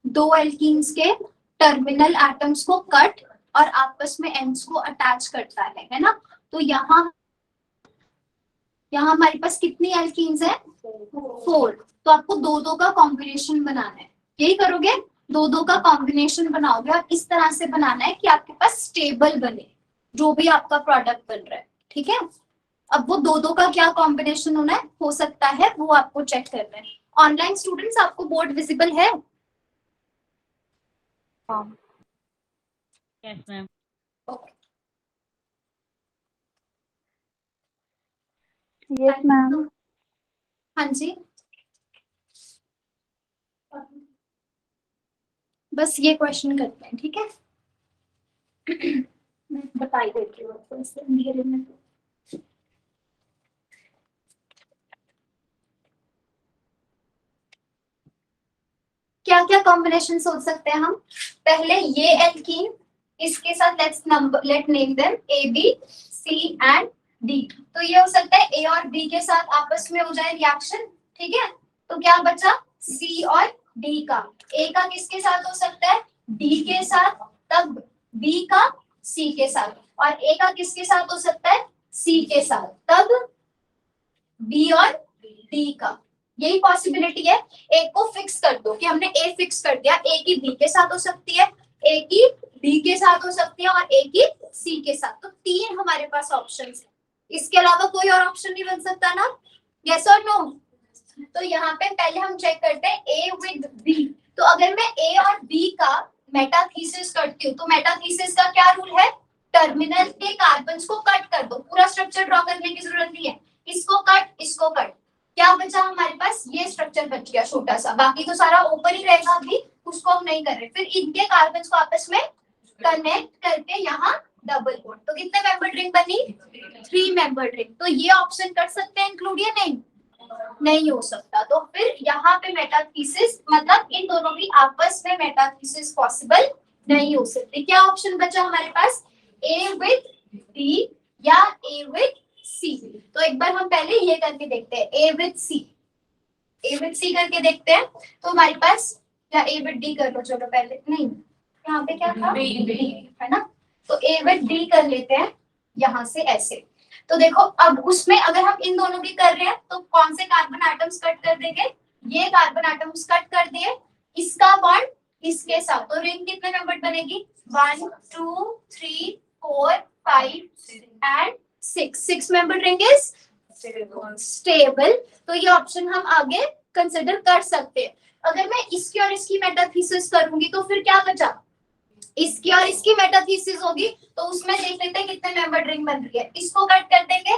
Speaker 1: दो एल्कीन्स के टर्मिनल एटम्स को कट और आपस में एंड्स को अटैच करता है ना? तो यहाँ हमारे पास कितनी एल्कीन्स है? 4। तो आपको दो दो का कॉम्बिनेशन बनाना है, यही करोगे, दो दो का कॉम्बिनेशन बनाओगे और इस तरह से बनाना है कि आपके पास स्टेबल बने जो भी आपका प्रोडक्ट बन रहा है, ठीक है? अब वो दो दो का क्या कॉम्बिनेशन होना है, हो सकता है वो आपको चेक करना है। ऑनलाइन स्टूडेंट्स, आपको बोर्ड विजिबल है?
Speaker 4: Yes ma'am.
Speaker 1: Okay,
Speaker 5: yes ma'am.
Speaker 1: हाँ जी, बस ये क्वेश्चन करते हैं, ठीक है? मैं बता ही देती हूँ आपको इससे अंधेरे में। क्या क्या कॉम्बिनेशन सोच सकते हैं हम? पहले ये एल्कीन, इसके साथ let name them A B C and D. तो ये हो सकता है ए और बी के साथ आपस में हो जाए रिएक्शन, ठीक है? तो क्या बचा? सी और डी का। ए का किसके साथ हो सकता है? डी के साथ, तब बी का सी के साथ, और ए का किसके साथ हो सकता है? सी के साथ, तब बी और डी का। यही पॉसिबिलिटी है। एक को फिक्स कर दो कि हमने ए फिक्स कर दिया, ए की बी के साथ हो सकती है, ए की डी के साथ हो सकती है और ए की सी के साथ। तो 3 हमारे पास ऑप्शंस है, इसके अलावा कोई और ऑप्शन नहीं बन सकता ना? यस और नो? तो यहाँ पे पहले हम चेक करते हैं ए विद बी। तो अगर मैं ए और बी का मेटाथीसिस करती हूँ तो मेटाथीसिस का क्या रूल है? टर्मिनल के कार्बन्स को कट कर दो, पूरा स्ट्रक्चर ड्रॉ करने की जरूरत नहीं है, इसको कट, इसको कट। क्या बचा हमारे पास? ये स्ट्रक्चर बच गया छोटा सा, बाकी तो सारा ऊपर ही रहेगा, अभी उसको हम नहीं कर रहे। फिर इनके कार्बन्स को आपस में कनेक्ट करके यहाँ डबल बॉन्ड। तो कितने मेंबर रिंग बनी? 3 मेंबर रिंग। तो ये ऑप्शन कर सकते हैं इंक्लूड या नहीं? नहीं हो सकता। तो फिर यहाँ पे मेटाथीसिस, मतलब इन दोनों की आपस में मेटाथीसिस पॉसिबल नहीं हो सकती। क्या ऑप्शन बचा हमारे पास? ए विद डी या ए विद सी। तो एक बार हम पहले ये करके देखते हैं, ए with C. A with C करके देखते हैं। तो हमारे पास, या ए विद डी कर लो, चलो पहले, नहीं यहाँ पे क्या था? है ना? तो ए विद डी कर लेते हैं यहाँ से ऐसे। तो देखो, अब उसमें अगर हम इन दोनों की कर रहे हैं तो कौन से कार्बन एटम्स कट कर देंगे? ये कार्बन एटम्स कट कर दिए, इसका बॉन्ड इसके साथ, तो रिंग कितने मेंबर बनेगी? 1 2 3 4 5 and 6 member ring is stable. तो ये ऑप्शन हम आगे कंसिडर कर सकते हैं। अगर मैं इसकी और इसकी मेटाथीसिस करूंगी तो फिर क्या बचा? इसकी और इसकी मेटाथीसिस होगी, तो उसमें देख लेते हैं कितने मेंबर रिंग बन रही है। इसको कट कर देंगे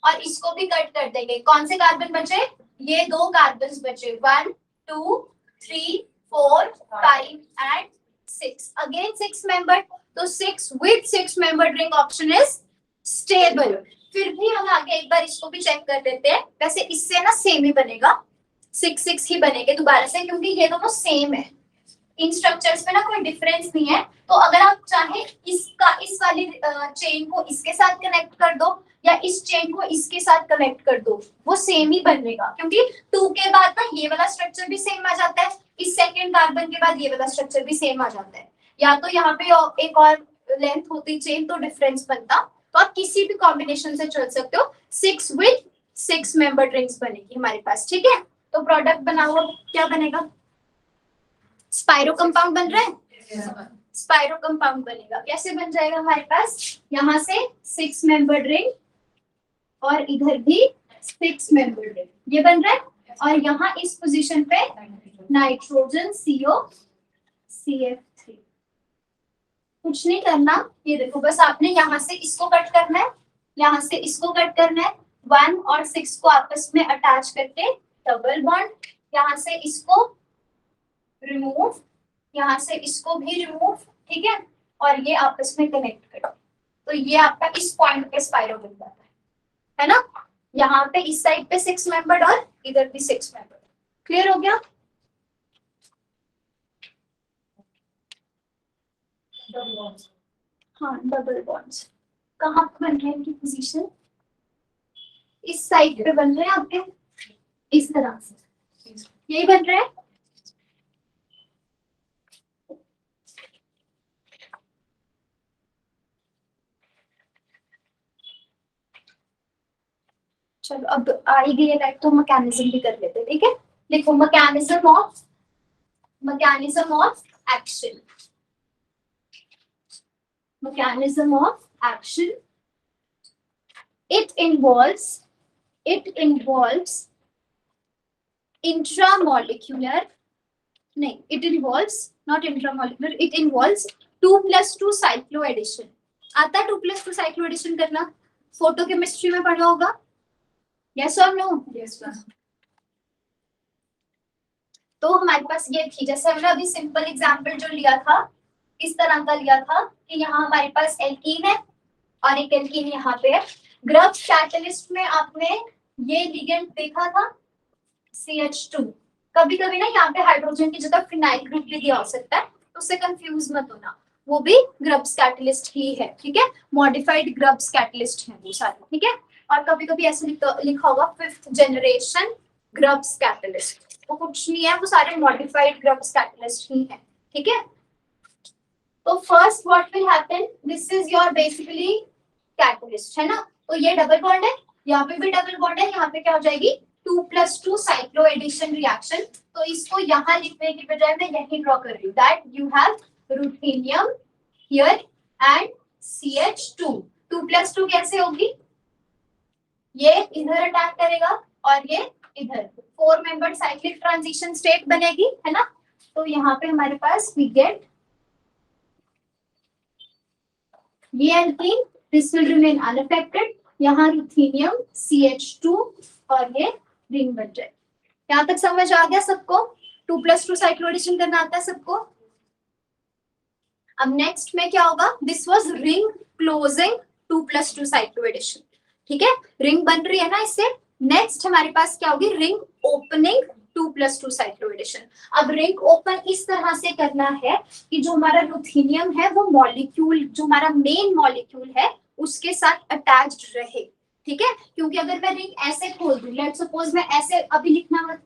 Speaker 1: और इसको भी कट कर देंगे। कौन से कार्बन बचे? ये 2 कार्बन बचे, 1 2 3 4 5 एंड 6। अगेन 6 मेंबर, तो 6 with 6 member ring option is stable. फिर भी हम आगे एक बार इसको भी चेक कर देते हैं। वैसे इससे ना सेम ही बनेगा, 6 ही बनेंगे दोबारा से, क्योंकि ये दोनों सेम है, इन स्ट्रक्चर्स में ना कोई डिफरेंस नहीं है। तो अगर आप चाहे इसका, इस वाली चेन को इसके साथ कनेक्ट कर दो या इस चेन को इसके साथ कनेक्ट कर दो, वो सेम ही बनेगा, क्योंकि 2 के बाद ना ये वाला स्ट्रक्चर भी सेम आ जाता है, इस सेकंड कार्बन के बाद ये वाला स्ट्रक्चर भी सेम आ जाता है। या तो यहाँ पे एक और लेंथ होती चेन तो डिफरेंस बनता। तो आप किसी भी कॉम्बिनेशन से चल सकते हो। 6 विद 6 मेंबर रिंग्स बनेगी हमारे पास, ठीक है? तो प्रोडक्ट बनाओ, क्या बनेगा? स्पाइरो कंपाउंड बन रहा है, स्पाइरो कंपाउंड बनेगा। कैसे बन जाएगा हमारे पास? यहाँ से 6 मेंबर रिंग और इधर भी 6 मेंबर रिंग, ये बन रहा है। और यहाँ इस पोजीशन पे नाइट्रोजन CO CF3। कुछ नहीं करना, ये देखो, बस आपने यहाँ से इसको कट करना है, यहाँ से इसको कट करना है, 1 और 6 को आपस में अटैच करके डबल बॉन्ड, यहाँ से इसको रिमूव, यहाँ से इसको भी रिमूव, ठीक है? और ये आपस में कनेक्ट करो, तो ये आपका इस पॉइंट पे स्पाइरो बन जाता है ना? यहाँ पे इस साइड पे 6 मेंबर और इधर भी 6 मेंबर। क्लियर हो गया? हाँ, डबल बॉन्ड्स कहाँ पे बन रहे हैं? इनकी पोजीशन इस साइड पे बन रहे हैं आपके, इस तरह से, यही बन रहा है। चलो अब आई गई है लाइट तो मैकेनिज्म भी कर लेते हैं, ठीक है। लिखो mechanism of action, mechanism of action. It involves intramolecular, नहीं, it involves not intramolecular, it involves 2+2 cycloaddition. आता है 2+2 cycloaddition करना, फोटो केमिस्ट्री में पढ़ा होगा, yes or no?
Speaker 2: Yes, ma'am.
Speaker 1: तो हमारे पास ये थी, जैसे हमने अभी सिंपल एग्जांपल जो लिया था इस तरह का लिया था कि यहाँ हमारे पास एल्कीन है और एक एल्कीन यहाँ पे है। ग्रब्स कैटलिस्ट में आपने ये लिगेंड देखा था CH2, कभी कभी ना यहाँ पे हाइड्रोजन की जगह फिनाइल ग्रुप भी दिया हो सकता है, तो उससे कंफ्यूज मत होना, वो भी ग्रब्स कैटलिस्ट ही है, ठीक है। मॉडिफाइड ग्रब्स कैटलिस्ट है वो सारे, ठीक है। और कभी कभी ऐसे लिखा होगा 5th जनरेशन ग्रब्स कैटलिस्ट, वो कुछ नहीं है, वो सारे मॉडिफाइड ग्रब्स कैटलिस्ट ही है, ठीक है। तो first what will happen, this is your basically catalyst, है ना। तो ये डबल बॉन्ड है, यहाँ पे भी डबल बॉन्ड है, यहाँ पे क्या हो जाएगी 2+2 साइक्लोएडिशन रिएक्शन। तो इसको यहाँ लिखने की बजाय मैं यही ड्रॉ कर रही हूँ, that you have ruthenium here and CH2। 2+2 कैसे होगी, ये इधर अटैक करेगा और ये इधर, 4 मेंबर्ड साइक्लिक ट्रांजिशन स्टेट बनेगी, है ना। तो यहाँ पे हमारे पास वी गेट ये alkene, this will remain unaffected, यहाँ रुथेनियम CH2 और ये रिंग बन जाए। यहाँ तक समझ आ गया सबको, 2+2 साइक्लोएडिशन करना आता है सबको। अब नेक्स्ट में क्या होगा, this was ring closing 2+2 cycloaddition, ठीक है, रिंग बन रही है ना इससे। नेक्स्ट हमारे पास क्या होगी, रिंग ओपनिंग 2+2 साइक्लोएडिशन। अब रिंग ओपन इस तरह से करना है कि जो हमारा रुथेनियम है वो मॉलिक्यूल, जो हमारा मेन मॉलिक्यूल है उसके साथ अटैच्ड रहे, ठीक है। क्योंकि अगर मैं रिंग ऐसे खोल दूं, लेट सपोज मैं ऐसे अभी लिखना मत,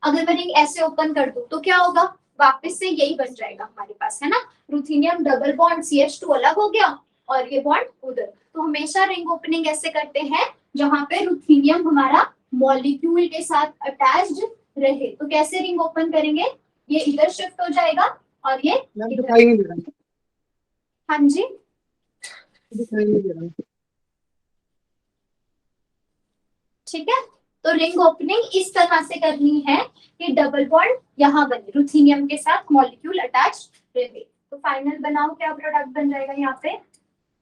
Speaker 1: अगर मैं रिंग ऐसे ओपन कर दूं तो क्या होगा, वापस से यही बन जाएगा हमारे पास, है ना। रुथेनियम डबल बॉन्ड CH2 अलग हो गया और ये बॉन्ड उधर। तो हमेशा रिंग ओपनिंग ऐसे करते हैं जहां पे रुथेनियम हमारा मॉलिक्यूल के साथ अटैच्ड रहे। तो कैसे रिंग ओपन करेंगे, ये इधर शिफ्ट हो जाएगा और ये इधर। हाँ जी, ठीक है। तो रिंग ओपनिंग इस तरह से करनी है कि डबल बॉन्ड यहाँ बने, रुथेनियम के साथ मॉलिक्यूल अटैच रहे। तो फाइनल बनाओ, क्या प्रोडक्ट बन जाएगा, यहाँ पे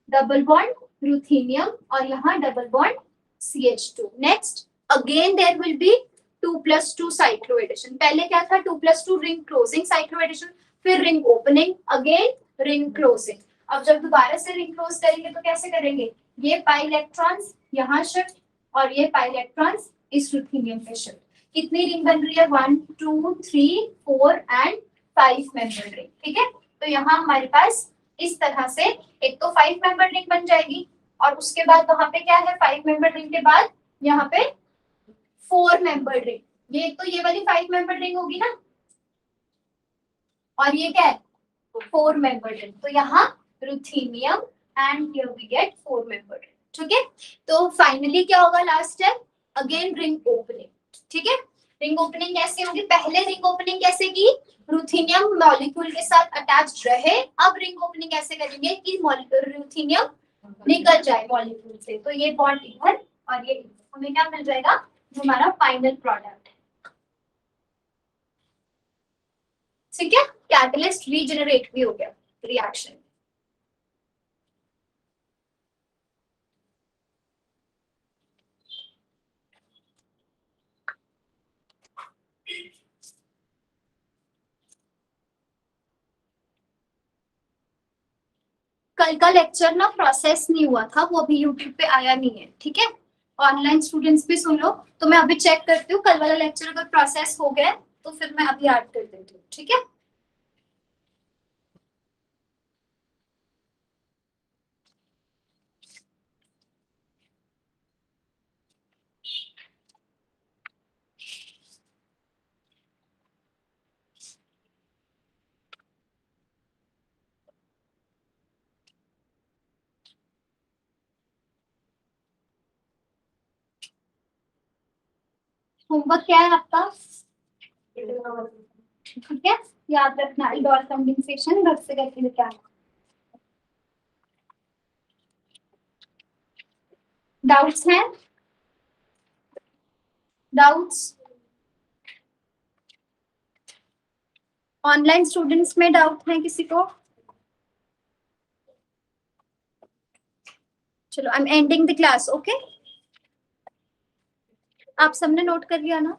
Speaker 1: डबल बॉन्ड रुथेनियम और यहाँ double bond CH2। Next again there will be 2+2 cycloaddition. पहले क्या था, 2+2 रिंग क्लोजिंग साइक्लोएडिशन, फिर ring opening, again ring closing. अब जब दोबारा से रिंग क्लोज करेंगे तो कैसे करेंगे, ये पाई इलेक्ट्रॉन्स यहाँ शिफ्ट और ये पाई इलेक्ट्रॉन्स इस रुथेनियम पे शिफ्ट। कितनी रिंग बन रही है, 1 2 3 4 एंड 5 मेंबर रिंग, ठीक है। तो यहाँ हमारे पास इस तरह से एक तो 5 मेंबर रिंग बन जाएगी और उसके बाद वहां पे क्या है, 5 मेंबर रिंग के बाद यहाँ पे 4 मेंबर रिंग, ये तो ये वाली 5 मेंबर रिंग होगी ना, और ये क्या है 4 मेंबर रिंग। तो यहाँ ruthenium and here we get 4 member ring, ठीक है। तो फाइनली क्या होगा last step, again ring opening, ठीक है। रिंग ओपनिंग कैसे होगी, पहले रिंग ओपनिंग कैसे की, रुथेनियम मॉलिक्यूल के साथ अटैच्ड रहे। अब रिंग ओपनिंग कैसे करेंगे कि रुथेनियम निकल जाए मॉलिक्यूल से। तो ये बॉन्ड इधर और ये इधर, हमें क्या मिल जाएगा, जो हमारा फाइनल प्रोडक्ट है, ठीक है। कैटलिस्ट रीजनरेट भी हो गया रिएक्शन। कल का लेक्चर ना प्रोसेस नहीं हुआ था, वो अभी यूट्यूब पे आया नहीं है, ठीक है। ऑनलाइन स्टूडेंट्स भी सुन लो, तो मैं अभी चेक करती हूँ कल वाला लेक्चर अगर प्रोसेस हो गया तो फिर मैं अभी ऐड कर देती हूँ, ठीक है। होमवर्क क्या है आपका? ठीक है, याद रखना इंडोर कंडेंसेशन घर से करके लेके आना। डाउट्स हैं? डाउट्स ऑनलाइन स्टूडेंट्स में डाउट है किसी को? चलो I am ending the class, okay? आप सबने नोट कर लिया ना?